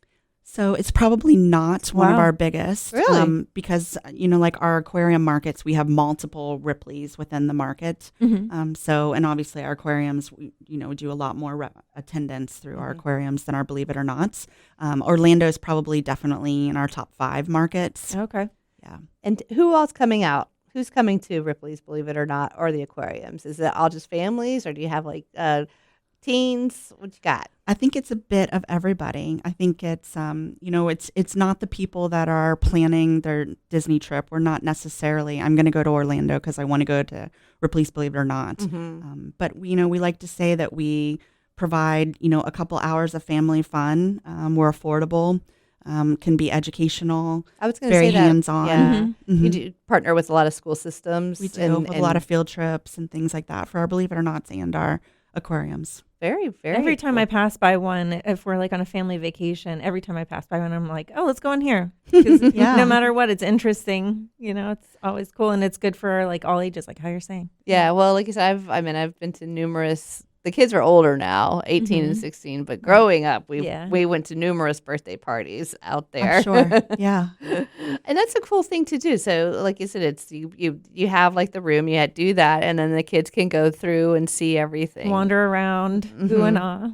So it's probably not one of our biggest. Really? Because, like our aquarium markets, we have multiple Ripleys within the market. And obviously our aquariums, we do a lot more attendance through our aquariums than our Believe It or Nots. Orlando is probably definitely in our top 5 markets. Okay. Yeah. And who else coming out? Who's coming to Ripley's, Believe It or Not, or the aquariums? Is it all just families, or do you have teens? What you got? I think it's a bit of everybody. I think it's, it's not the people that are planning their Disney trip. We're not necessarily, I'm going to go to Orlando because I want to go to Ripley's Believe It or Not. But, we like to say that we provide, a couple hours of family fun. We're affordable, can be educational. I was going to say that. Very hands-on. Yeah. You do partner with a lot of school systems. We do with a lot of field trips and things like that for our Believe It or Nots and our aquariums. Very, very Every time cool. I pass by one, if we're on a family vacation, every time I pass by one, I'm like, oh, let's go in here. 'Cause no matter what, it's interesting. It's always cool. And it's good for all ages, like how you're saying. Yeah. Well, like you said, I've been to numerous. The kids are older now, 18 and 16, but growing up, we went to numerous birthday parties out there. I'm sure. Yeah. And that's a cool thing to do. So like you said, it's you have the room, you do that, and then the kids can go through and see everything. Wander around, ooh and ah.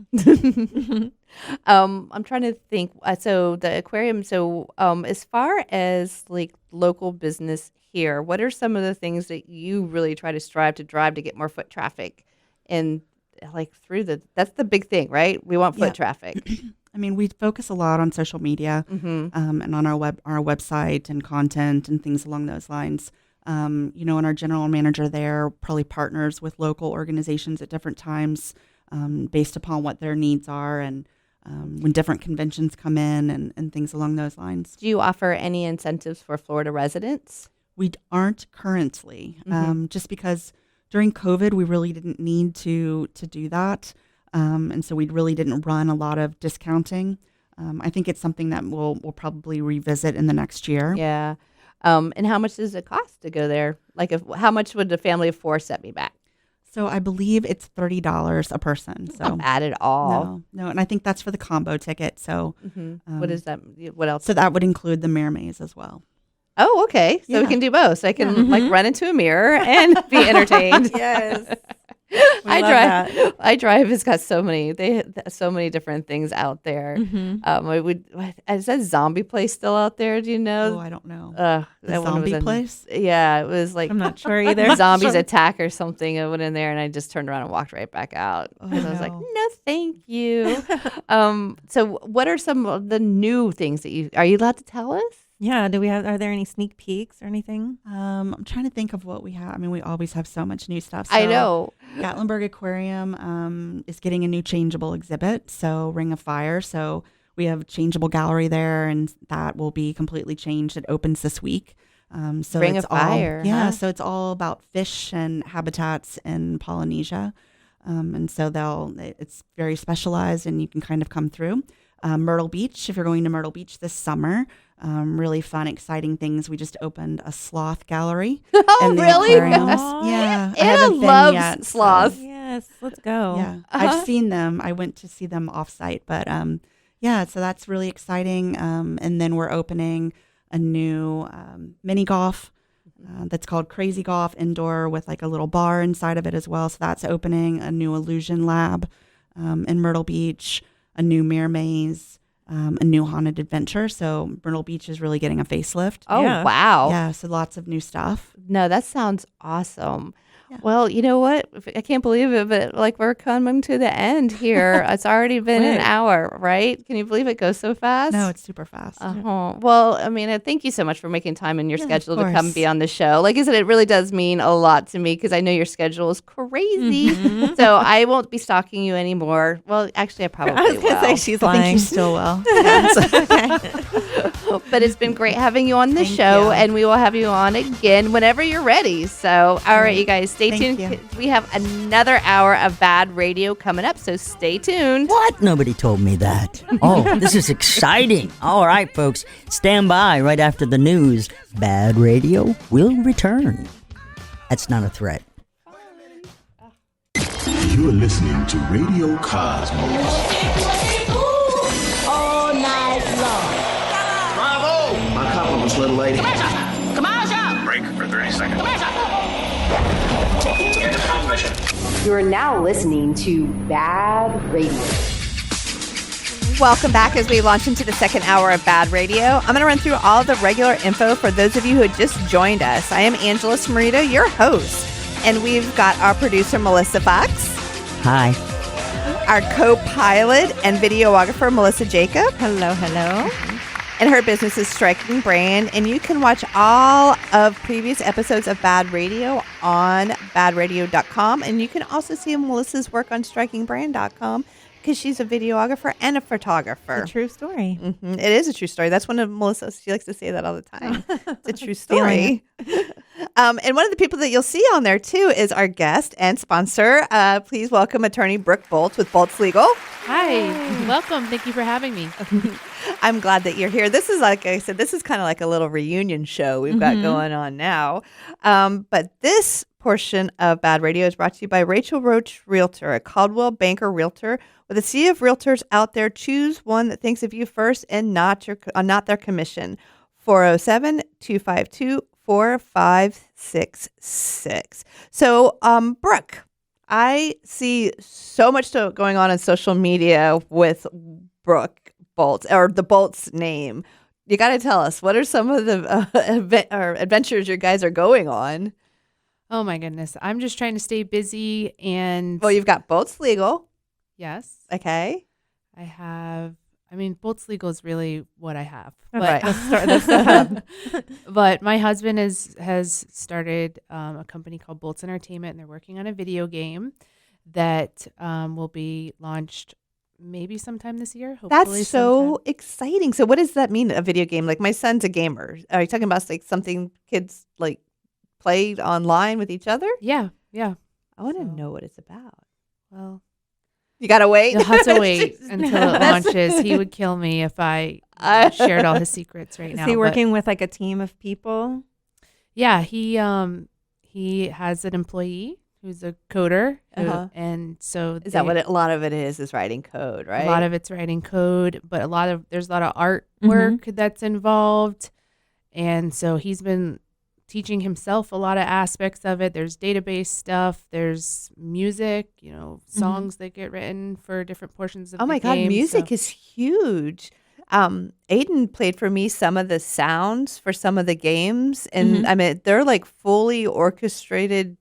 I'm trying to think. So the aquarium, as far as local business here, what are some of the things that you really try to strive to drive to get more foot traffic and that's the big thing, right? We want foot traffic. We focus a lot on social media and on our website and content and things along those lines. And our general manager there probably partners with local organizations at different times based upon what their needs are and when different conventions come in and things along those lines. Do you offer any incentives for Florida residents? We aren't currently, just because during COVID, we really didn't need to do that. And so we really didn't run a lot of discounting. I think it's something that we'll probably revisit in the next year. Yeah. And how much does it cost to go there? How much would a family of 4 set me back? So I believe it's $30 a person. So not bad at all. No. And I think that's for the combo ticket. So what is that? What else? So that would include the Mirror Maze as well. Oh, okay. So we can do both. So I can run into a mirror and be entertained. Yes. I drive. It's got so many different things out there. Is that zombie place still out there? Do you know? Oh, I don't know. The zombie place? Yeah, it was I'm not sure either. Zombies attack or something. I went in there and I just turned around and walked right back out because I was like, no, thank you. So what are some of the new things that are you allowed to tell us? Yeah. Are there any sneak peeks or anything? I'm trying to think of what we have. We always have so much new stuff. So I know. Gatlinburg Aquarium is getting a new changeable exhibit. So Ring of Fire. So we have changeable gallery there and that will be completely changed. It opens this week. So Ring of Fire. Yeah. Huh? So it's all about fish and habitats in Polynesia. And so it's very specialized and you can kind of come through. Myrtle Beach, if you're going to Myrtle Beach this summer, really fun, exciting things. We just opened a sloth gallery. Oh, really? Yeah. Anna loves sloths. So. Yes, let's go. Yeah, I've seen them. I went to see them offsite, but so that's really exciting. And then we're opening a new mini golf that's called Crazy Golf Indoor with a little bar inside of it as well. So that's opening. A new illusion lab in Myrtle Beach, a new Mirror Maze. A new haunted adventure. So Myrtle Beach is really getting a facelift. Oh, wow. Yeah, so lots of new stuff. No, that sounds awesome. Well, you know what? I can't believe it, but like we're coming to the end here. It's already been an hour, right? Can you believe it goes so fast? No, it's super fast. Well, I mean, thank you so much for making time in your schedule to come be on the show. Like I said, it really does mean a lot to me because I know your schedule is crazy. So I won't be stalking you anymore. Well, actually, I probably will. Say she's lying. I think you still will. But it's been great having you on the show, and we will have you on again whenever you're ready. So, all right, you guys, stay tuned. We have another hour of BaaD Radio coming up, so stay tuned. What? Nobody told me that. Oh, this is exciting. All right, folks, stand by right after the news. BaaD Radio will return. That's not a threat. You're listening to Radio Cosmos. All night long. Bravo! My compliments, little lady. Commercial! Break for 30 seconds. Get to transmission. You are now listening to BaaD Radio. Welcome back as we launch into the second hour of BaaD Radio. I'm going to run through all the regular info for those of you who had just joined us. I am Angela Smarito, your host, and we've got our producer, Melissa Fox. Hi. Our co-pilot and videographer, Melissa Jacob. Hello. And her business is Striking Brand. And you can watch all of previous episodes of BaaD Radio on baadradio.com. And you can also see Melissa's work on strikingbrand.com because she's a videographer and a photographer. It's a true story. Mm-hmm. It is a true story. That's one of Melissa's. She likes to say that all the time. It's a true story. And one of the people that you'll see on there, too, is our guest and sponsor. Please welcome attorney Brooke Boltz with Boltz Legal. Hi. Welcome. Thank you for having me. I'm glad that you're here. This is, like I said, this is kind of like a little reunion show we've got going on now. But this portion of BaaD Radio is brought to you by Rachel Roach Realtor, a Caldwell Banker Realtor. With a sea of realtors out there, choose one that thinks of you first and not their commission. 407-252-4566. So, Brooke, I see so much going on social media with Brooke Boltz, or the Boltz name. You got to tell us, what are some of the adventures you guys are going on? Oh, my goodness. I'm just trying to stay busy and... Well, you've got Boltz Legal. Yes. Okay. Boltz Legal is really what I have. But, right. But my husband has started a company called Boltz Entertainment, and they're working on a video game that will be launched maybe sometime this year. Hopefully That's so exciting. So what does that mean, a video game? Like, my son's a gamer. Are you talking about like something kids like play online with each other? Yeah. I want to know what it's about. Well... You got to wait? You'll have to wait until it launches. He would kill me if I shared all his secrets right now. Is he working with like a team of people? Yeah, he has an employee who's a coder. And so is that what a lot of it is writing code, right? A lot of it's writing code, but there's a lot of artwork that's involved. And so he's been teaching himself a lot of aspects of it. There's database stuff. There's music, songs that get written for different portions of the game. Oh my God, music is huge. Aiden played for me some of the sounds for some of the games. And I mean, they're like fully orchestrated.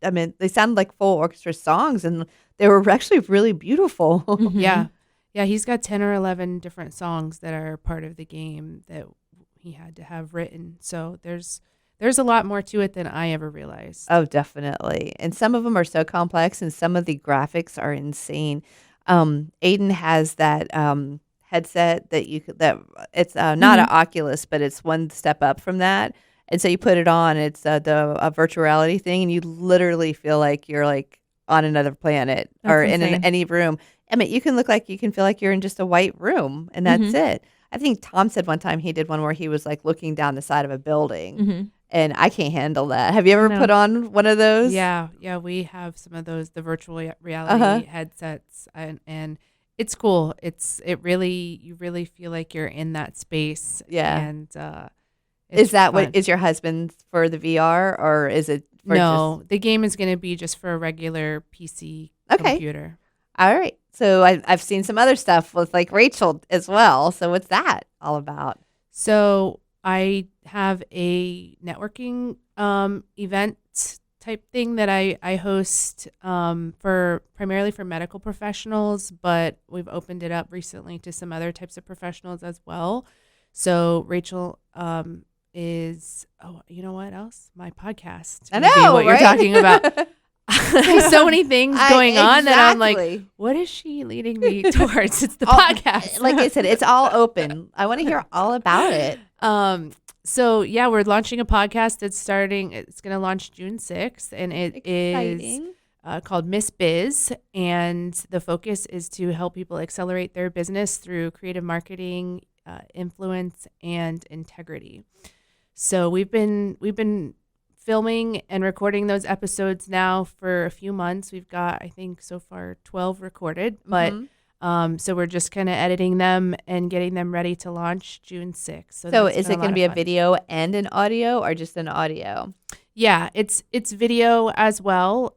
I mean, they sound like full orchestra songs, and they were actually really beautiful. Yeah. He's got 10 or 11 different songs that are part of the game that he had to have written. So there's a lot more to it than I ever realized. Oh, definitely. And some of them are so complex, and some of the graphics are insane. Aiden has that headset that it's not an Oculus, but it's one step up from that. And so you put it on, it's the virtual reality thing, and you literally feel like you're like on another planet. That's or insane. in any room. I mean, you can feel like you're in just a white room, and that's it. I think Tom said one time he did one where he was like looking down the side of a building. And I can't handle that. Have you ever put on one of those? Yeah, we have some of those, the virtual reality headsets, and it's cool. You really feel like you're in that space. Yeah. And is that fun. What is your husband's for the VR, or is it for No, the game is going to be just for a regular PC computer. All right. So I've seen some other stuff with like Rachel as well. So what's that all about? So I have a networking event type thing that I host for primarily for medical professionals, but we've opened it up recently to some other types of professionals as well. So Rachel is, you know what else? My podcast. I know, what right? you're talking about. There's so many things going on that I'm like, Exactly. what is she leading me towards? It's the podcast. Like I said, it's all open. I want to hear all about it. So yeah, we're launching a podcast that's starting. It's going to launch June 6th, and it is called Miss Biz, and the focus is to help people accelerate their business through creative marketing, influence, and integrity. So we've been filming and recording those episodes now for a few months. We've got, I think, so far 12 recorded, but so we're just kind of editing them and getting them ready to launch June 6th. So is it going to be a video and an audio, or just an audio? Yeah, it's video as well.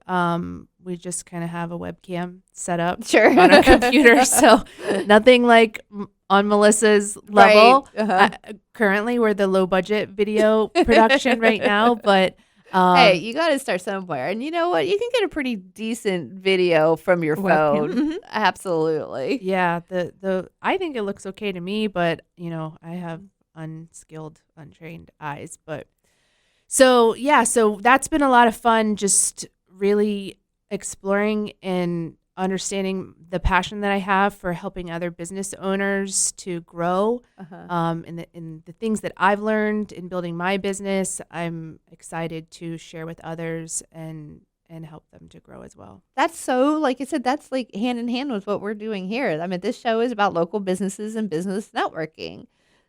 We just kind of have a webcam set up on our computer, so nothing like on Melissa's level. Right. Currently, we're the low budget video production right now, but hey, you got to start somewhere. And you know what? You can get a pretty decent video from your phone. Absolutely. Yeah, the I think it looks okay to me, but I have unskilled, untrained eyes. But so that's been a lot of fun, just really exploring and understanding the passion that I have for helping other business owners to grow, in the things that I've learned in building my business. I'm excited to share with others and help them to grow as well. That's so, like I said, that's like hand in hand with what we're doing here. I mean, this show is about local businesses and business networking.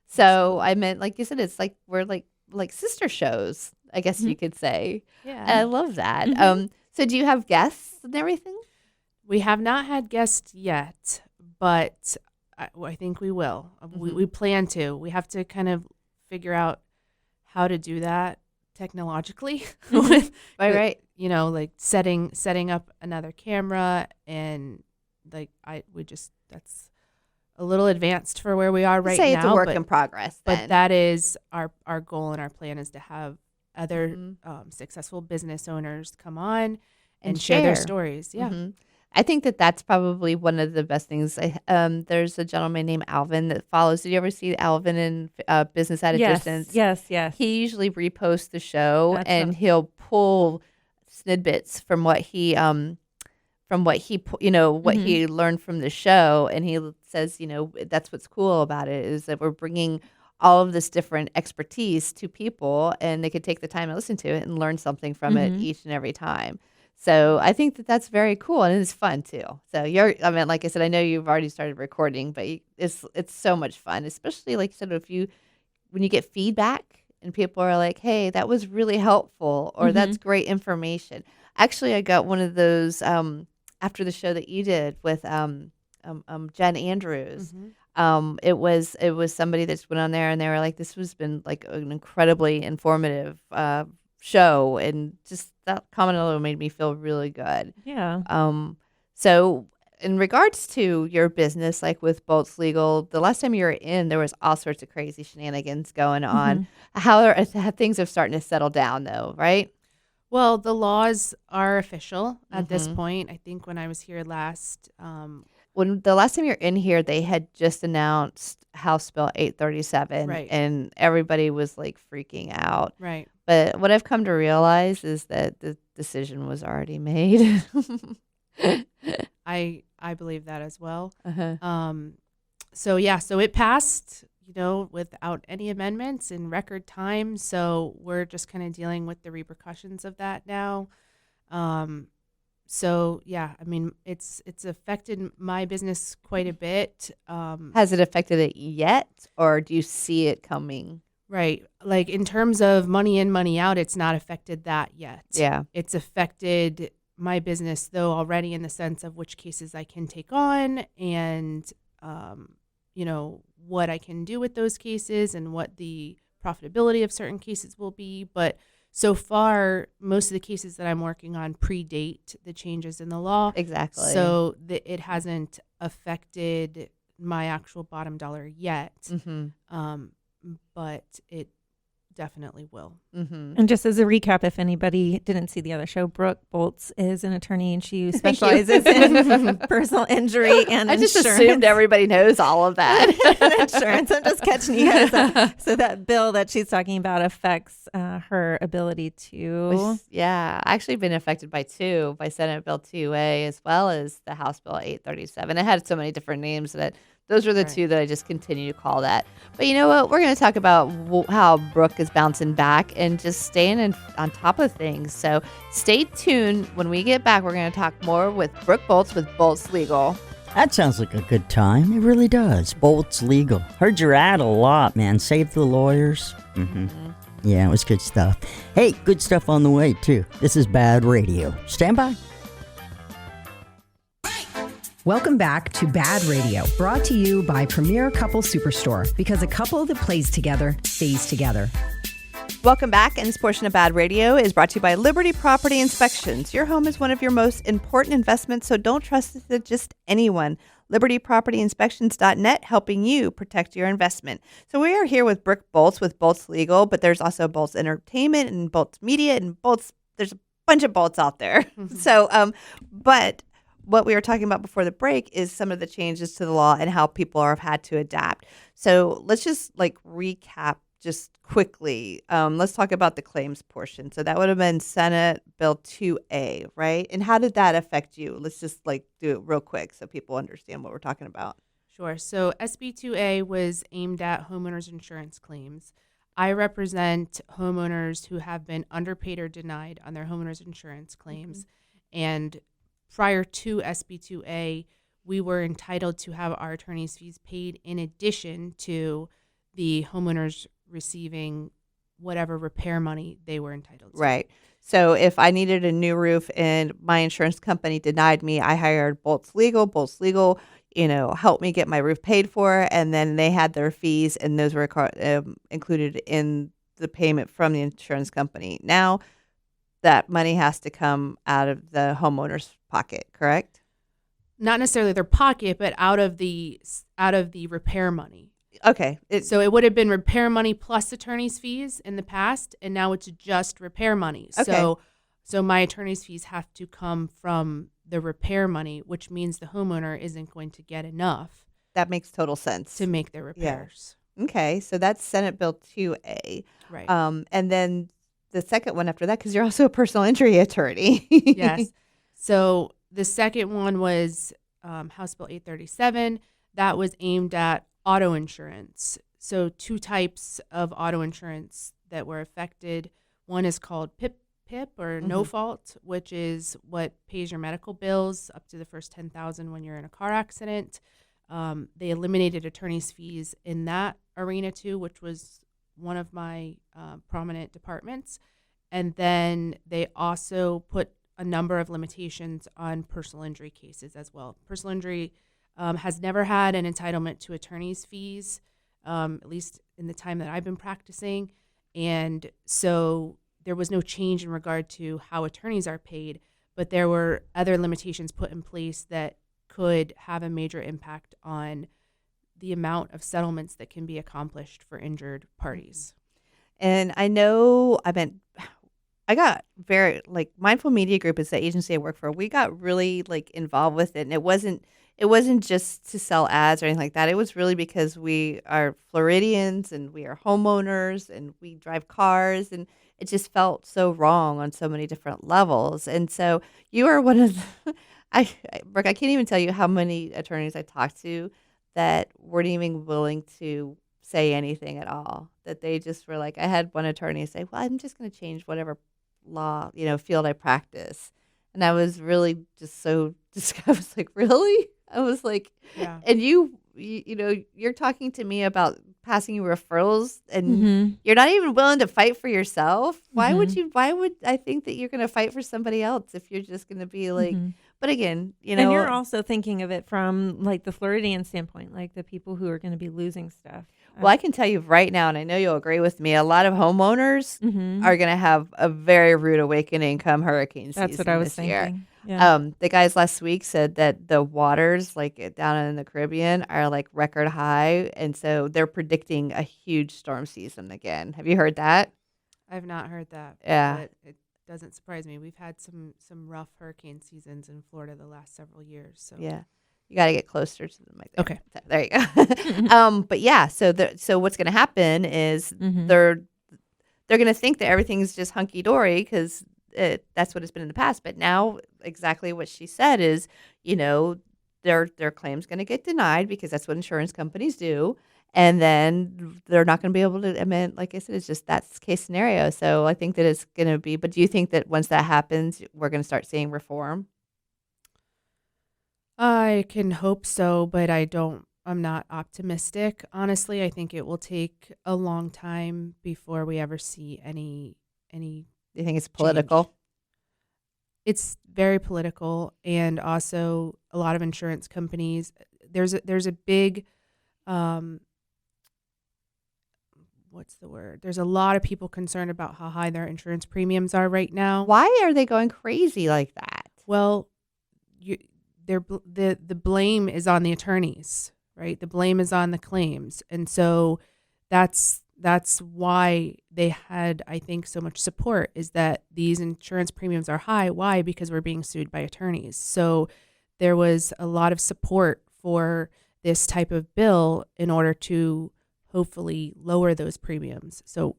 So I meant, like you said, it's like we're like sister shows, I guess you could say. Yeah, I love that. So do you have guests and everything? We have not had guests yet, but I think we will. We plan to. We have to kind of figure out how to do that technologically. Right. Like setting up another camera, and that's a little advanced for where we are right now. Say it's a work in progress. But that is our goal, and our plan is to have other successful business owners come on and share their stories. Yeah. I think that's probably one of the best things. There's a gentleman named Alvin that follows. Did you ever see Alvin in Business at a Distance? Yes. He usually reposts the show, and he'll pull snippets from what he he learned from the show, and he says, that's what's cool about it, is that we're bringing all of this different expertise to people, and they could take the time to listen to it and learn something from it each and every time. So I think that's very cool, and it's fun too. So like I said, I know you've already started recording, but it's so much fun, especially like you said, when you get feedback and people are like, "Hey, that was really helpful," or "That's great information." Actually, I got one of those after the show that you did with Jen Andrews. It was somebody that went on there, and they were like, "This has been like an incredibly informative show," and just that comment alone made me feel really good. Yeah. So in regards to your business, like with Boltz Legal, the last time you were in, there was all sorts of crazy shenanigans going on. How things are starting to settle down, though, right? Well, the laws are official at this point. I think when I was here last, when the last time you're in here, they had just announced House Bill 837, right, and everybody was like freaking out. Right. But what I've come to realize is that the decision was already made. I believe that as well. So it passed, without any amendments in record time. So we're just kind of dealing with the repercussions of that now. So yeah, I mean, it's affected my business quite a bit. Has it affected it yet, or do you see it coming? Right. Like in terms of money in, money out, it's not affected that yet. Yeah. It's affected my business though already in the sense of which cases I can take on, and what I can do with those cases and what the profitability of certain cases will be. But so far, most of the cases that I'm working on predate the changes in the law. Exactly. So it hasn't affected my actual bottom dollar yet. But definitely will. And just as a recap, if anybody didn't see the other show, Brooke Boltz is an attorney and she specializes in personal injury and I just insurance. assumed everybody knows all of that. And insurance. I'm just catching you guys up. So that bill that she's talking about affects her ability to. Yeah, I actually been affected by Senate Bill 2A as well as the House Bill 837. It had so many different names that those were the two that I just continue to call that. But you know what? We're going to talk about how Brooke is bouncing back and just staying on top of things. So stay tuned. When we get back, we're going to talk more with Brooke Boltz with Boltz Legal. That sounds like a good time. It really does. Boltz Legal. Heard your ad a lot, man. Save the lawyers. Yeah, it was good stuff. Hey, good stuff on the way, too. This is BaaD Radio. Stand by. Welcome back to BaaD Radio, brought to you by Premier Couple Superstore, because a couple that plays together stays together. Welcome back, and this portion of BaaD Radio is brought to you by Liberty Property Inspections. Your home is one of your most important investments, so don't trust it to just anyone. LibertyPropertyInspections.net, helping you protect your investment. So we are here with Brooke Boltz with Boltz Legal, but there's also Boltz Entertainment and Boltz Media and Boltz. There's a bunch of Boltz out there. But what we were talking about before the break is some of the changes to the law and how people have had to adapt. So let's just recap just quickly. Let's talk about the claims portion. So that would have been Senate Bill 2A, right? And how did that affect you? Let's just do it real quick so people understand what we're talking about. Sure. So SB 2A was aimed at homeowners insurance claims. I represent homeowners who have been underpaid or denied on their homeowners insurance claims. And prior to SB 2A, we were entitled to have our attorney's fees paid in addition to the homeowners receiving whatever repair money they were entitled to. Right. So if I needed a new roof and my insurance company denied me, I hired Boltz Legal. Boltz Legal, helped me get my roof paid for, and then they had their fees, and those were included in the payment from the insurance company. Now, that money has to come out of the homeowner's pocket, correct? Not necessarily their pocket, but out of the repair money. Okay. So it would have been repair money plus attorney's fees in the past, and now it's just repair money. Okay. So my attorney's fees have to come from the repair money, which means the homeowner isn't going to get enough. That makes total sense. To make their repairs. Yeah. Okay. So that's Senate Bill 2A. Right. And then the second one after that, because you're also a personal injury attorney. Yes. So the second one was House Bill 837. That was aimed at auto insurance. So two types of auto insurance that were affected. One is called PIP or no fault, which is what pays your medical bills up to the first $10,000 when you're in a car accident. They eliminated attorney's fees in that arena too, which was one of my prominent departments. And then they also put a number of limitations on personal injury cases as well. Personal injury has never had an entitlement to attorney's fees, at least in the time that I've been practicing. And so there was no change in regard to how attorneys are paid, but there were other limitations put in place that could have a major impact on the amount of settlements that can be accomplished for injured parties. And I know I got very, Mindful Media Group is the agency I work for. We got really involved with it, and it wasn't just to sell ads or anything like that. It was really because we are Floridians and we are homeowners and we drive cars, and it just felt so wrong on so many different levels. And so you are one of the, Brooke, I can't even tell you how many attorneys I talked to that weren't even willing to say anything at all. That they just were I had one attorney say, well, I'm just going to change whatever law, field I practice. And I was really just so I was really? I was yeah. And you're talking to me about passing you referrals, and you're not even willing to fight for yourself. Why would I think that you're going to fight for somebody else if you're just going to be but again, and you're also thinking of it from the Floridian standpoint, the people who are going to be losing stuff. Well, I can tell you right now, and I know you'll agree with me, a lot of homeowners are going to have a very rude awakening come hurricane season. That's what I was this year. thinking. Yeah. The guys last week said that the waters like down in the Caribbean are like record high, and so they're predicting a huge storm season again. Have you heard that? I've not heard that. Yeah. But it doesn't surprise me. We've had some rough hurricane seasons in Florida the last several years. So Yeah. You got to get closer to the mic. There. Okay. So, there you go. But yeah, so what's going to happen is they're going to think that everything's just hunky dory because that's what it's been in the past. But now, exactly what she said is, their claim's going to get denied because that's what insurance companies do, and then they're not going to be able to. I mean, like I said, it's just that's case scenario. So I think that it's going to be. But do you think that once that happens, we're going to start seeing reform? I can hope so, but I'm not optimistic. Honestly, I think it will take a long time before we ever see any Do you think it's political? change. It's very political, and also a lot of insurance companies. There's a big what's the word? There's a lot of people concerned about how high their insurance premiums are right now. Why are they going crazy like that? Well, the blame is on the attorneys, right? The blame is on the claims, and so that's why they had, I think, so much support, is that these insurance premiums are high. Why? Because we're being sued by attorneys. So there was a lot of support for this type of bill in order to hopefully lower those premiums. So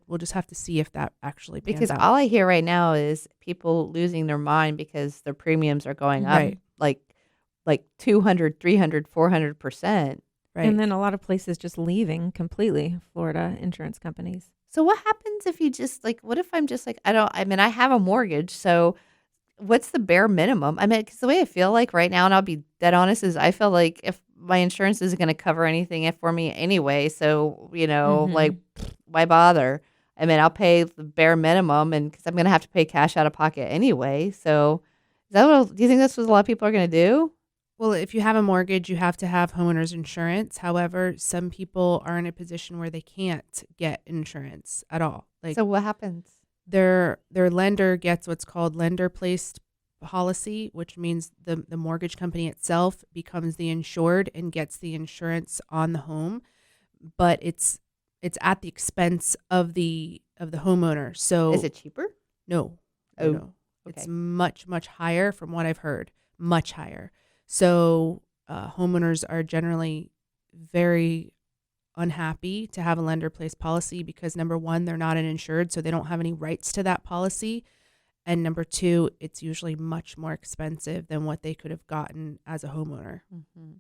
we'll just have to see if that actually pans Because out. all I hear right now is people losing their mind because their premiums are going up Right. like 200, 300, 400%. Right. And then a lot of places just leaving completely, Florida insurance companies. So what happens if you just what if I'm just I have a mortgage, so what's the bare minimum? I mean, because the way I feel like right now, and I'll be dead honest, is I feel like if my insurance isn't going to cover anything for me anyway, so, why bother? I mean, I'll pay the bare minimum, and because I'm going to have to pay cash out of pocket anyway. So do you think that's what a lot of people are going to do? Well, if you have a mortgage, you have to have homeowners insurance. However, some people are in a position where they can't get insurance at all. So what happens? Their lender gets what's called lender-placed policy, which means the mortgage company itself becomes the insured and gets the insurance on the home, but it's at the expense of the homeowner. So Is it cheaper? No. Oh, No. okay. It's much, much higher from what I've heard. Much higher. So homeowners are generally very unhappy to have a lender-placed policy because, number one, they're not an insured, so they don't have any rights to that policy. And number two, it's usually much more expensive than what they could have gotten as a homeowner. Mm-hmm.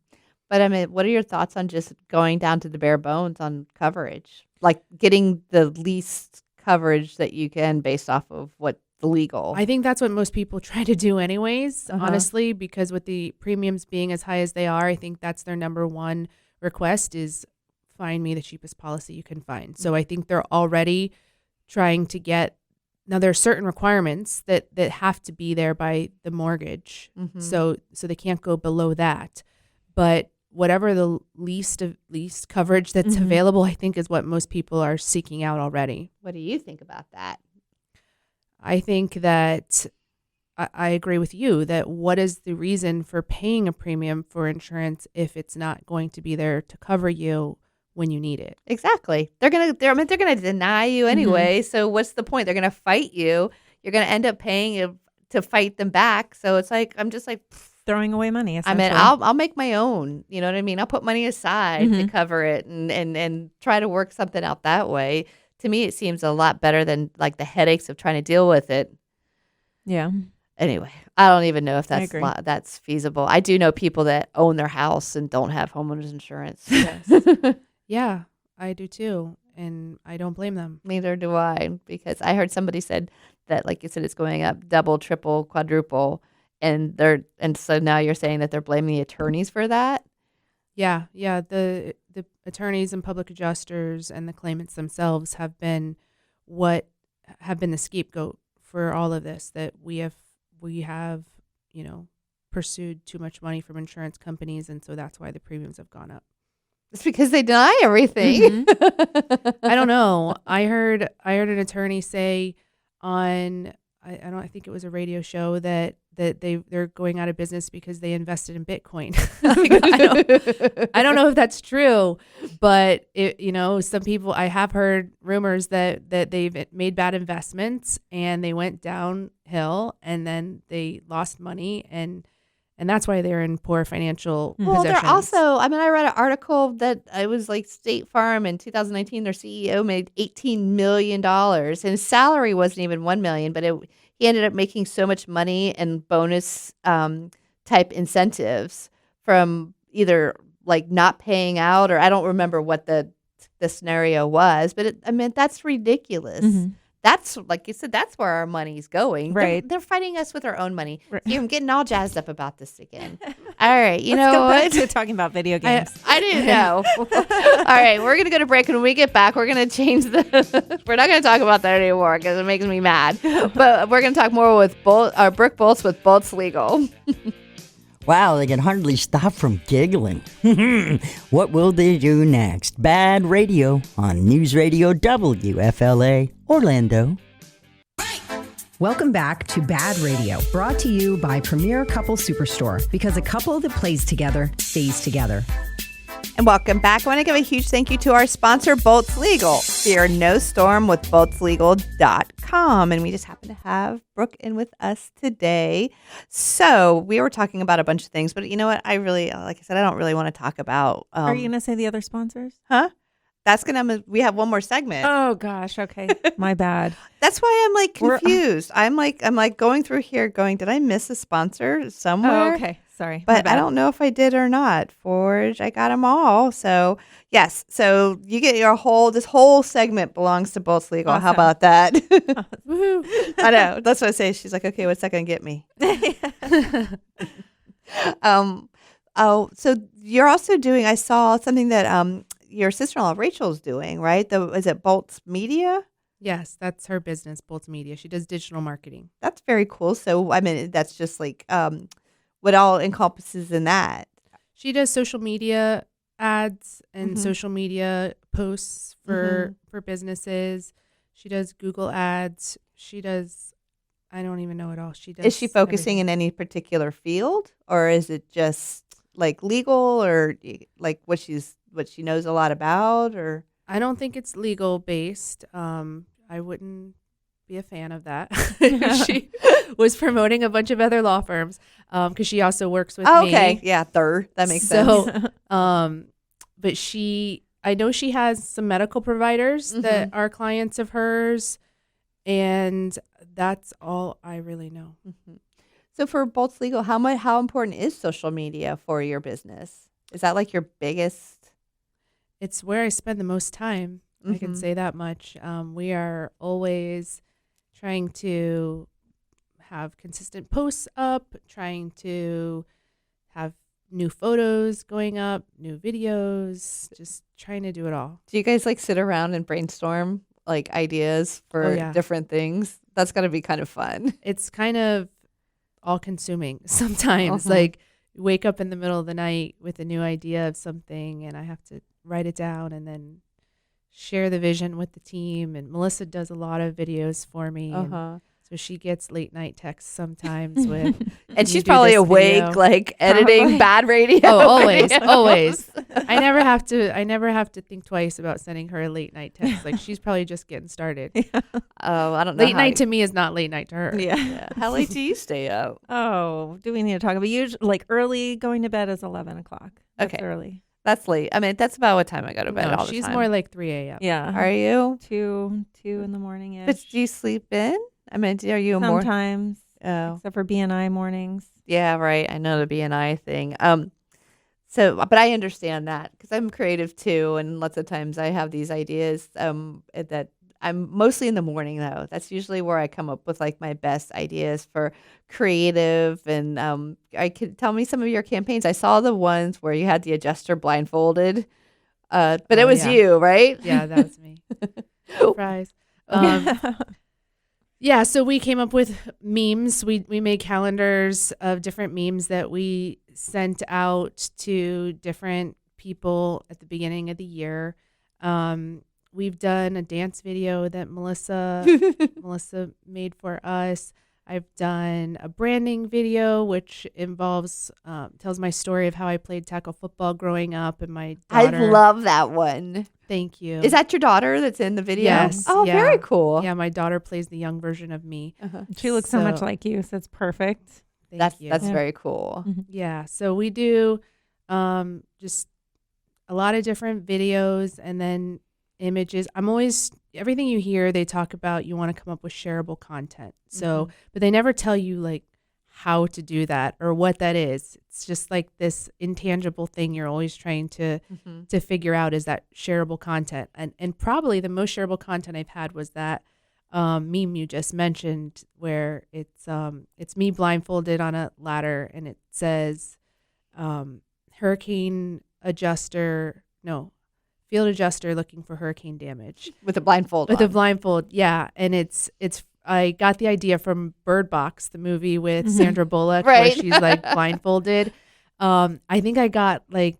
But I mean, what are your thoughts on just going down to the bare bones on coverage? Like getting the least coverage that you can based off of what the legal. I think that's what most people try to do anyways, honestly, because with the premiums being as high as they are, I think that's their number one request is find me the cheapest policy you can find. So I think they're already trying to get. Now, there are certain requirements that have to be there by the mortgage, so they can't go below that. But whatever the least coverage that's available, I think, is what most people are seeking out already. What do you think about that? I think that I agree with you that what is the reason for paying a premium for insurance if it's not going to be there to cover you when you need it? Exactly. They're gonna deny you anyway. So what's the point? They're gonna fight you. You're gonna end up paying to fight them back. So it's like I'm just like throwing away money. I mean, I'll make my own. You know what I mean? I'll put money aside to cover it and try to work something out that way. To me, it seems a lot better than like the headaches of trying to deal with it. Yeah. Anyway, I don't even know if that's feasible. I do know people that own their house and don't have homeowners insurance. Yes. Yeah, I do too. And I don't blame them. Neither do I, because I heard somebody said that, like you said, it's going up double, triple, quadruple. And so now you're saying that they're blaming the attorneys for that? Yeah. The attorneys and public adjusters and the claimants themselves have been the scapegoat for all of this, that we have, pursued too much money from insurance companies. And so that's why the premiums have gone up. It's because they deny everything. I don't know. I heard an attorney say on, I think it was a radio show, that that they're going out of business because they invested in Bitcoin. I don't know if that's true, but some people, I have heard rumors that they've made bad investments and they went downhill and then they lost money and that's why they're in poor financial Well, positions. they're also, I read an article that it was like State Farm in 2019, their CEO made $18 million and his salary wasn't even $1 million, but he ended up making so much money and bonus type incentives from either like not paying out or I don't remember what the scenario was, but that's ridiculous. Mm-hmm. That's like you said, that's where our money's going. Right. They're fighting us with our own money. Right. See, I'm getting all jazzed up about this again. All right. Let's go back to talking about video games. I didn't know. All right. We're going to go to break. And when we get back, we're going to change we're not going to talk about that anymore because it makes me mad. But we're going to talk more with Brooke Boltz with Boltz Legal. Wow, they can hardly stop from giggling. What will they do next? BaaD Radio on News Radio WFLA, Orlando. Welcome back to BaaD Radio, brought to you by Premier Couple Superstore, because a couple that plays together stays together. And welcome back. I want to give a huge thank you to our sponsor, Boltz Legal. Fear no storm with BoltzLegal.com. And we just happen to have Brooke in with us today. So we were talking about a bunch of things, but you know what? I really, like I said, I don't really want to talk about. Are you going to say the other sponsors? Huh? We have one more segment. Oh gosh. Okay. My bad. That's why I'm like confused. I'm like going through here going, did I miss a sponsor somewhere? Oh, okay. Sorry. But I don't know if I did or not. Forge, I got them all. So yes. So you get this whole segment belongs to Boltz Legal. Awesome. How about that? Woohoo. I know. That's what I say. She's like, okay, what's that going to get me? So you're also doing, I saw something that, your sister-in-law Rachel's doing, right? Is it Boltz Media? Yes, that's her business, Boltz Media. She does digital marketing. That's very cool. So, that's just like what all encompasses in that. She does social media ads and social media posts for businesses. She does Google ads. She does, I don't even know what all she does. Is she focusing in any particular field, or is it just like legal, or like what she knows a lot about? Or I don't think it's legal based. I wouldn't be a fan of that. She was promoting a bunch of other law firms because she also works with me. Okay, yeah, that makes sense. But I know she has some medical providers that are clients of hers, and that's all I really know. So for Boltz Legal, how important is social media for your business? Is that like your biggest? It's where I spend the most time. I can say that much. We are always trying to have consistent posts up, trying to have new photos going up, new videos, just trying to do it all. Do you guys like sit around and brainstorm like ideas for different things? That's got to be kind of fun. It's kind of all consuming sometimes. Like wake up in the middle of the night with a new idea of something and I have to write it down and then share the vision with the team. And Melissa does a lot of videos for me. So she gets late night texts sometimes with, and she's probably awake, video. Like editing BaaD Radio. Oh, always. I never have to think twice about sending her a late night text. Like she's probably just getting started. Oh, I don't know. Late night to me is not late night to her. Yeah. How late do you stay up? Oh, do we need to talk about usually like early going to bed is 11 o'clock. That's early. That's late. That's about what time I go to bed all the time. She's more like 3 a.m. Yeah. Are you? 2 in the morning-ish. But do you sleep in? Are you more? Sometimes. Except for BNI mornings. Yeah, right. I know the BNI thing. But I understand that because I'm creative too, and lots of times I have these ideas that I'm mostly in the morning though. That's usually where I come up with like my best ideas for creative. And I could tell me some of your campaigns. I saw the ones where you had the adjuster blindfolded, but it was you, right? Yeah, that's me. Surprise. Yeah, so we came up with memes. We made calendars of different memes that we sent out to different people at the beginning of the year. We've done a dance video that Melissa made for us. I've done a branding video, which involves tells my story of how I played tackle football growing up, and my daughter. I love that one. Thank you. Is that your daughter that's in the video? Yes. Oh, yeah. very cool. Yeah, my daughter plays the young version of me. She looks so much like you, so it's perfect. Thank you. That's very cool. Yeah. So we do just a lot of different videos and then images. Everything you hear, they talk about you want to come up with shareable content. So, but they never tell you like how to do that or what that is. It's just like this intangible thing you're always trying to figure out, is that shareable content. And probably the most shareable content I've had was that meme you just mentioned, where it's me blindfolded on a ladder and it says field adjuster looking for hurricane damage With a blindfold with on. a blindfold. Yeah. And it's I got the idea from Bird Box, the movie with Sandra Bullock, where Right. she's like blindfolded. I think I got like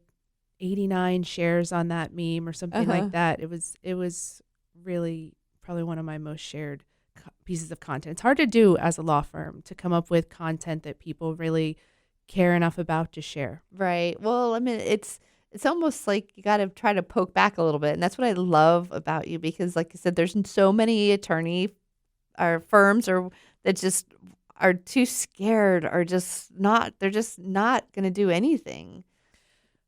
89 shares on that meme or something like that. It was really probably one of my most shared pieces of content. It's hard to do as a law firm to come up with content that people really care enough about to share. Right. Well, I mean, it's almost like you got to try to poke back a little bit. And that's what I love about you, because like I said, there's so many attorney or firms that just are too scared, or they're just not going to do anything.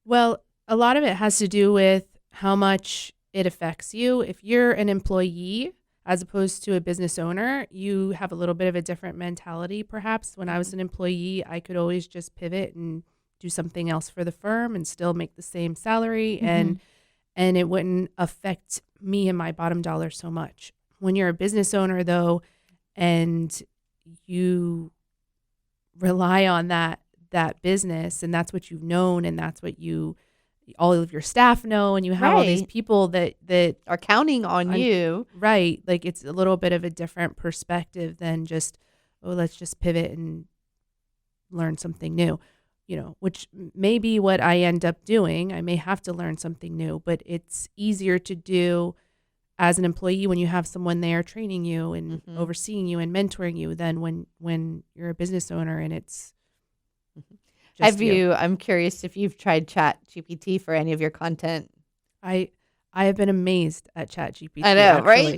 Well, a lot of it has to do with how much it affects you. If you're an employee as opposed to a business owner, you have a little bit of a different mentality, perhaps. When I was an employee, I could always just pivot and do something else for the firm and still make the same salary, and it wouldn't affect me and my bottom dollar so much. When you're a business owner, though, and you rely on that business, and that's what you've known, and that's what all of your staff know, and you have all these people that are counting on you. Right. Like, it's a little bit of a different perspective than just, let's just pivot and learn something new, which may be what I end up doing. I may have to learn something new, but it's easier to do as an employee when you have someone there training you and overseeing you and mentoring you than when you're a business owner and it's I'm curious if you've tried Chat GPT for any of your content. I have been amazed at Chat GPT. I know, actually.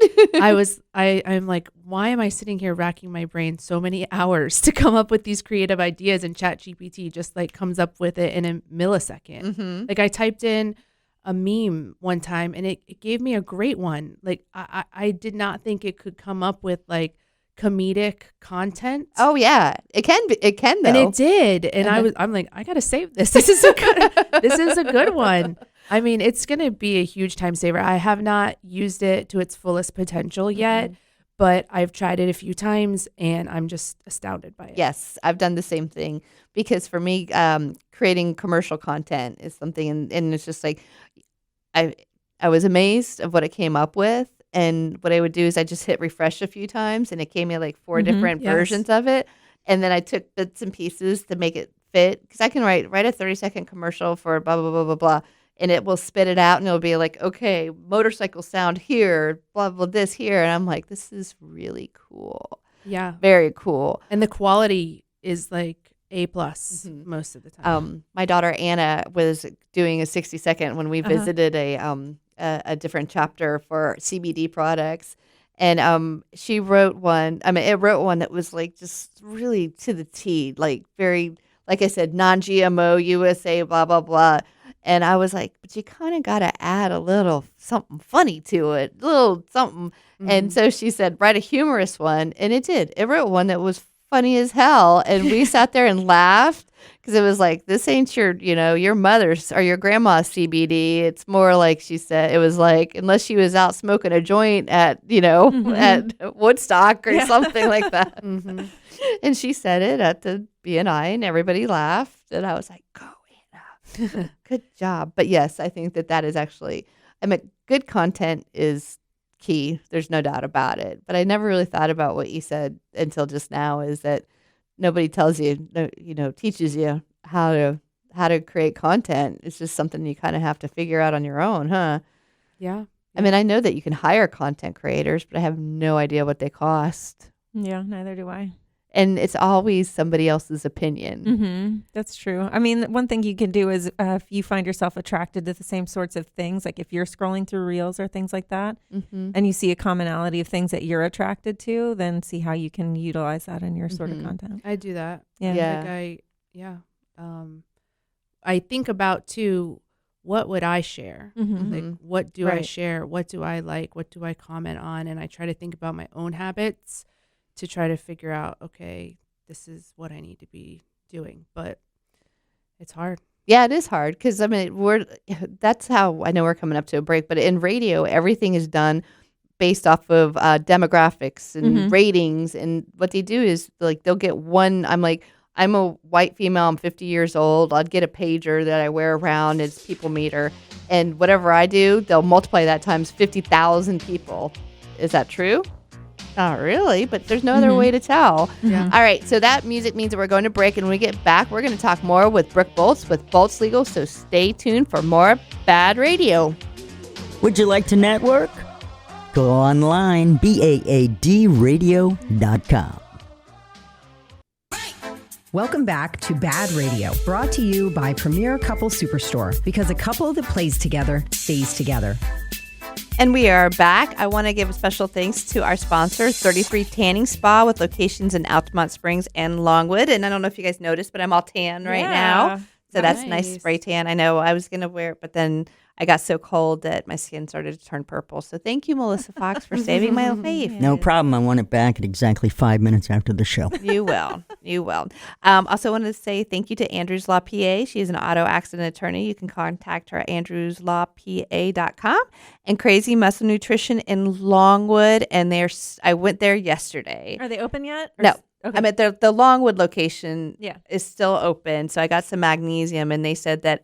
right? I'm like, why am I sitting here racking my brain so many hours to come up with these creative ideas, and Chat GPT just like comes up with it in a millisecond. Like, I typed in a meme one time and it gave me a great one. Like, I did not think it could come up with like comedic content. Oh yeah, it can though. And it did. And I'm like, I gotta save this. This is a good one. I mean, it's gonna be a huge time saver. I have not used it to its fullest potential yet, but I've tried it a few times and I'm just astounded by it. Yes, I've done the same thing, because for me, creating commercial content is something, and it's just like I was amazed of what it came up with. And what I would do is I just hit refresh a few times, and it gave me like 4 different versions of it. And then I took bits and pieces to make it fit, because I can write a 30-second commercial for blah, blah, blah, blah, blah. And it will spit it out, and it'll be like, okay, motorcycle sound here, blah, blah, this here. And I'm like, this is really cool. Yeah. Very cool. And the quality is like A+ most of the time. My daughter Anna was doing a 60-second when we visited a different chapter for CBD products, and she wrote one. I mean, it wrote one that was like just really to the T, like very, like I said, non-GMO USA, blah blah blah. And I was like, but you kind of got to add a little something funny to it, a little something. And so she said, write a humorous one, and it did. It wrote one that was funny as hell, and we sat there and laughed, because it was like, this ain't your mother's or your grandma's CBD. It's more like, she said, it was like, unless she was out smoking a joint at at Woodstock or something like that. And she said it at the BNI, and everybody laughed, and I was like, go Anna, good job. But yes, I think that is actually, good content is key. There's no doubt about it. But I never really thought about what you said until just now, is that nobody tells you, teaches you how to create content. It's just something you kind of have to figure out on your own, huh? Yeah. I mean, I know that you can hire content creators, but I have no idea what they cost. Yeah, neither do I. and it's always somebody else's opinion. Mm-hmm. That's true. I mean, one thing you can do is if you find yourself attracted to the same sorts of things, like if you're scrolling through reels or things like that, and you see a commonality of things that you're attracted to, then see how you can utilize that in your sort of content. I do that. Yeah. I think about too, what would I share? Mm-hmm. Like, what do I share? What do I like? What do I comment on? And I try to think about my own habits to try to figure out, okay, this is what I need to be doing. But it's hard. Yeah, it is hard because, I mean, that's how I know we're coming up to a break. But in radio, everything is done based off of demographics and ratings. And what they do is, like, they'll get one. I'm a white female. I'm 50 years old. I'd get a pager that I wear around. It's People Meter. And whatever I do, they'll multiply that times 50,000 people. Is that true? Not really, but there's no other way to tell. Yeah. All right, so that music means that we're going to break. And when we get back, we're going to talk more with Brooke Boltz with Boltz Legal. So stay tuned for more BaaD Radio. Would you like to network? Go online, BaaDradio.com. Welcome back to BaaD Radio, brought to you by Premier Couple Superstore, because a couple that plays together stays together. And we are back. I want to give a special thanks to our sponsor, 33 Tanning Spa, with locations in Altamont Springs and Longwood. And I don't know if you guys noticed, but I'm all tan right now. So that's nice spray tan. I know I was going to wear it, but then I got so cold that my skin started to turn purple. So thank you, Melissa Fox, for saving my life. No problem. I want it back at exactly 5 minutes after the show. You will. You will. Also wanted to say thank you to Andrews Law PA. She is an auto accident attorney. You can contact her at andrewslawpa.com. And Crazy Muscle Nutrition in Longwood. And I went there yesterday. Are they open yet? No. Okay. I mean, the Longwood location Yeah. is still open. So I got some magnesium, and they said that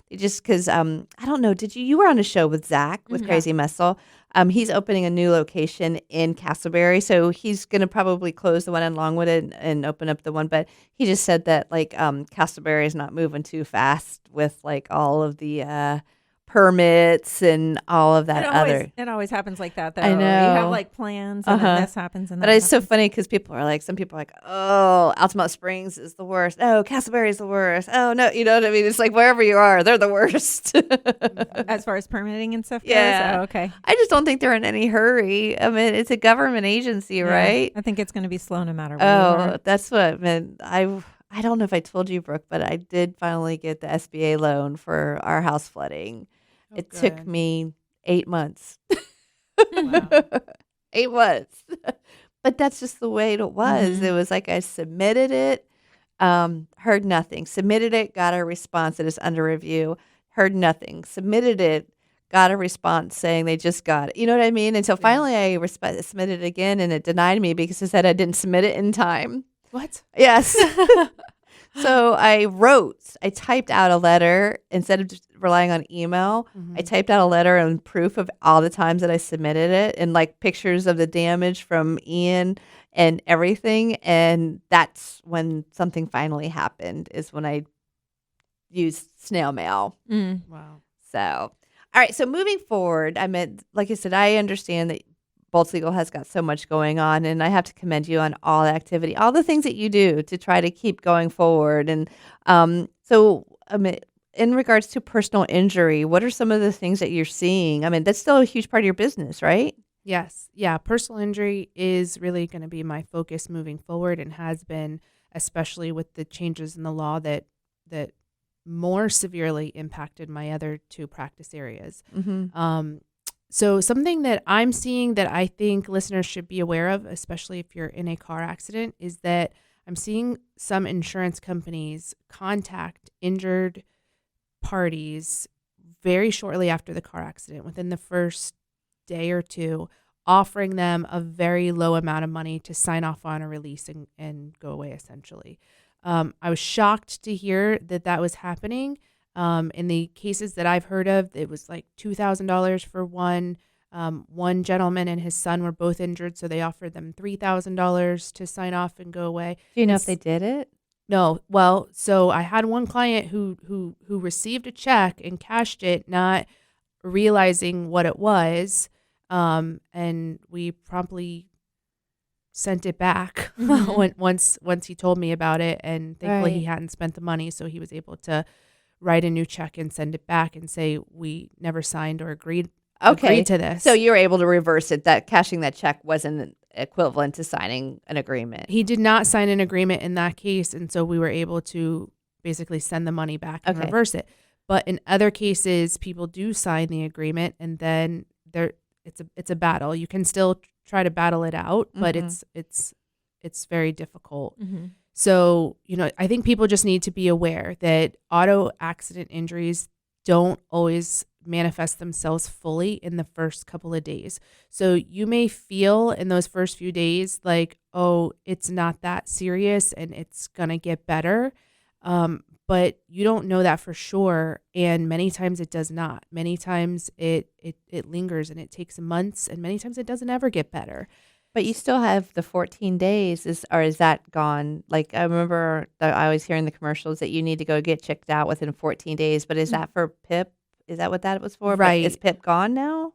they just because I don't know, you were on a show with Zach with Crazy Muscle. He's opening a new location in Castleberry, so he's going to probably close the one in Longwood and open up the one. But he just said that like Castleberry is not moving too fast with like all of the permits and all of that It always happens like that, though. I know. You have like plans, and then this happens, and that But it's so happens. funny because some people are like, oh, Altamont Springs is the worst. Oh, Castleberry is the worst. Oh, no, you know what I mean? It's like wherever you are, they're the worst. As far as permitting and stuff goes? Yeah. Oh, okay. I just don't think they're in any hurry. I mean, it's a government agency, Yeah. right? I think it's going to be slow no matter what. you are. Oh, that's what I meant. I don't know if I told you, Brooke, but I did finally get the SBA loan for our house flooding. It took me 8 months. 8 months. But that's just the way it was. It was like I submitted it, heard nothing. Submitted it, got a response that is under review. Heard nothing. Submitted it, got a response saying they just got it. You know what I mean? And so finally I submitted it again, and it denied me because it said I didn't submit it in time. What? Yes. So I typed out a letter instead of just relying on email. I typed out a letter and proof of all the times that I submitted it and like pictures of the damage from Ian and everything. And that's when something finally happened, is when I used snail mail. Wow. So, all right. So moving forward, like I said, I understand that Boltz Legal has got so much going on, and I have to commend you on all the activity, all the things that you do to try to keep going forward. And in regards to personal injury, what are some of the things that you're seeing? I mean, that's still a huge part of your business, right? Yes. Yeah. Personal injury is really going to be my focus moving forward, and has been, especially with the changes in the law that more severely impacted my other two practice areas. So something that I'm seeing that I think listeners should be aware of, especially if you're in a car accident, is that I'm seeing some insurance companies contact injured parties very shortly after the car accident, within the first day or two, offering them a very low amount of money to sign off on a release and go away, essentially. I was shocked to hear that was happening. In the cases that I've heard of, it was like $2,000 for one. One gentleman and his son were both injured, so they offered them $3,000 to sign off and go away. Do you know if they did it? No. Well, so I had one client who received a check and cashed it, not realizing what it was, and we promptly sent it back once he told me about it, and thankfully he hadn't spent the money, so he was able to write a new check and send it back and say we never signed or agreed to this. So you were able to reverse it. That cashing that check wasn't equivalent to signing an agreement. He did not sign an agreement in that case, and so we were able to basically send the money back and reverse it. But in other cases, people do sign the agreement, and then it's a battle. You can still try to battle it out, but it's very difficult. So, I think people just need to be aware that auto accident injuries don't always manifest themselves fully in the first couple of days. So you may feel in those first few days like, oh, it's not that serious and it's going to get better. But you don't know that for sure. And many times it does not. Many times it lingers and it takes months, and many times it doesn't ever get better. But you still have the 14 days, is that gone? Like, I remember I always hear in the commercials that you need to go get checked out within 14 days. But is that for PIP? Is that what that was for? Right. But is PIP gone now?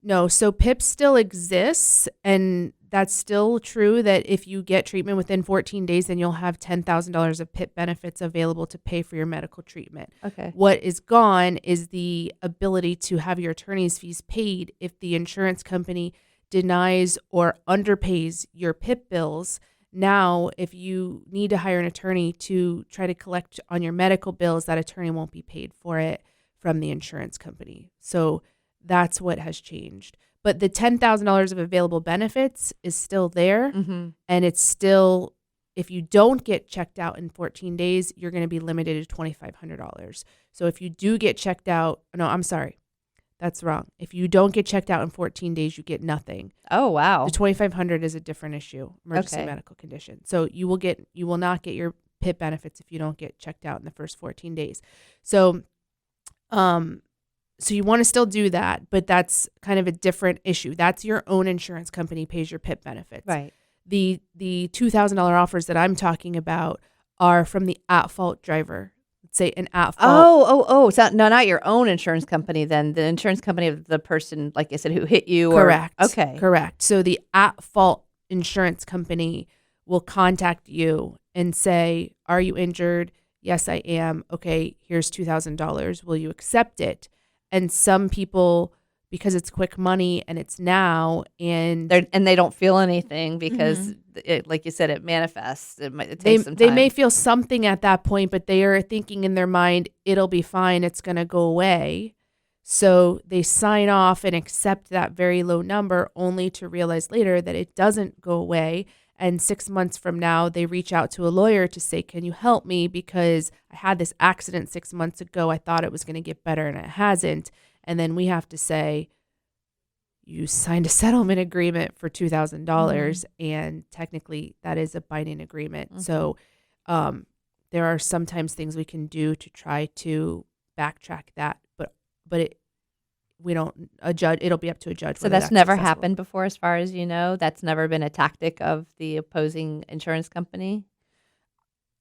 No. So PIP still exists, and that's still true that if you get treatment within 14 days, then you'll have $10,000 of PIP benefits available to pay for your medical treatment. Okay. What is gone is the ability to have your attorney's fees paid if the insurance company denies or underpays your PIP bills. Now, if you need to hire an attorney to try to collect on your medical bills, that attorney won't be paid for it from the insurance company. So that's what has changed. But the $10,000 of available benefits is still there. And it's still, if you don't get checked out in 14 days, you're going to be limited to $2,500. So if you do get checked out, no, I'm sorry. That's wrong. If you don't get checked out in 14 days, you get nothing. Oh, wow. The $2,500 is a different issue, emergency medical condition. So you will not get your PIP benefits if you don't get checked out in the first 14 days. So, so you want to still do that, but that's kind of a different issue. That's your own insurance company pays your PIP benefits. Right. The $2,000 offers that I'm talking about are from the at-fault driver. Say an at-fault. Oh. So no, not your own insurance company then. The insurance company of the person, like I said, who hit you. Correct. Okay. Correct. So the at-fault insurance company will contact you and say, are you injured? Yes, I am. Okay, here's $2,000. Will you accept it? And some people, because it's quick money and it's now, and they don't feel anything because, like you said, it manifests. It takes some time. They may feel something at that point, but they are thinking in their mind, it'll be fine. It's going to go away. So they sign off and accept that very low number, only to realize later that it doesn't go away. And 6 months from now, they reach out to a lawyer to say, can you help me? Because I had this accident 6 months ago. I thought it was going to get better and it hasn't. And then we have to say, you signed a settlement agreement for $2,000 and technically that is a binding agreement. So there are sometimes things we can do to try to backtrack that, but we don't, a judge, it'll be up to a judge. So that's never happened before, as far as you know? That's never been a tactic of the opposing insurance company?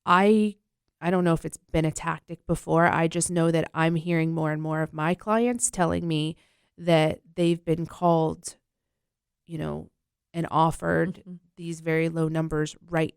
I don't know if it's been a tactic before. I just know that I'm hearing more and more of my clients telling me that they've been called, and offered these very low numbers right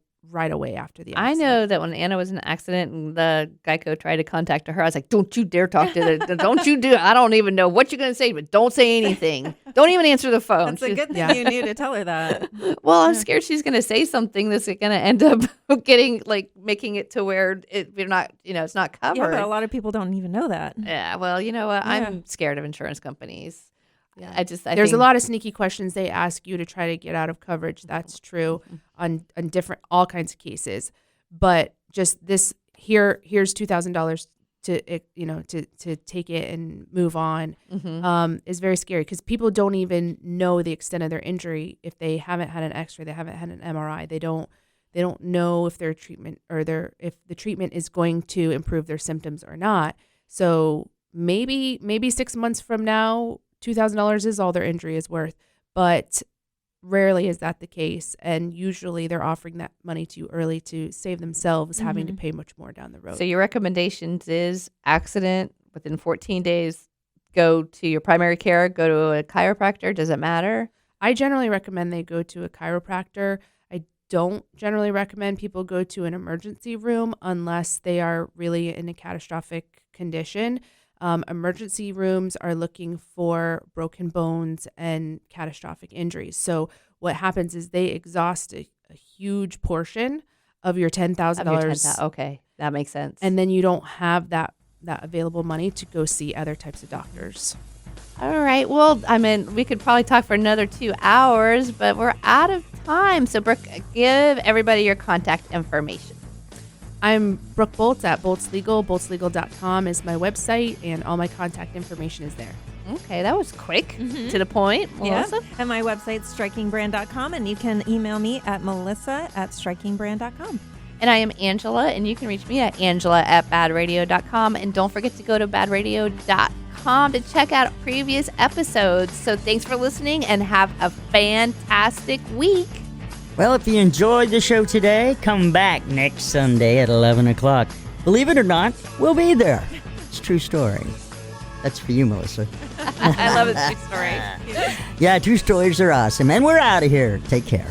away after the accident. I know that when Anna was in an accident and the Geico tried to contact her, I was like, don't you dare talk to the, don't you do, I don't even know what you're going to say, but don't say anything. Don't even answer the phone. That's a good thing you knew to tell her that. Well, I'm scared she's going to say something that's going to end up making it to where we're not, it's not covered. Yeah, but a lot of people don't even know that. Yeah, well, you know what? Yeah. I'm scared of insurance companies. Yeah. I there's a lot of sneaky questions they ask you to try to get out of coverage. That's true on all kinds of cases, but just this here's $2,000 to take it and move on is very scary because people don't even know the extent of their injury if they haven't had an X-ray, they haven't had an MRI, they don't know if their treatment if the treatment is going to improve their symptoms or not. So maybe 6 months from now, $2,000 is all their injury is worth, but rarely is that the case. And usually they're offering that money to you early to save themselves having to pay much more down the road. So your recommendations is accident within 14 days, go to your primary care, go to a chiropractor. Does it matter? I generally recommend they go to a chiropractor. I don't generally recommend people go to an emergency room unless they are really in a catastrophic condition. Emergency rooms are looking for broken bones and catastrophic injuries. So what happens is they exhaust a huge portion of your $10,000. Okay, that makes sense. And then you don't have that available money to go see other types of doctors. All right. Well, I mean, we could probably talk for another 2 hours, but we're out of time. So, Brooke, give everybody your contact information. I'm Brooke Boltz at Boltz Legal. BoltzLegal.com is my website, and all my contact information is there. Okay, that was quick, to the point. Yeah. And my website's strikingbrand.com, and you can email me at melissa@strikingbrand.com. And I am Angela, and you can reach me at angela@baadradio.com. And don't forget to go to baadradio.com to check out previous episodes. So thanks for listening, and have a fantastic week. Well, if you enjoyed the show today, come back next Sunday at 11 o'clock. Believe it or not, we'll be there. It's a true story. That's for you, Melissa. I love a true story. Yeah, true stories are awesome. And we're out of here. Take care.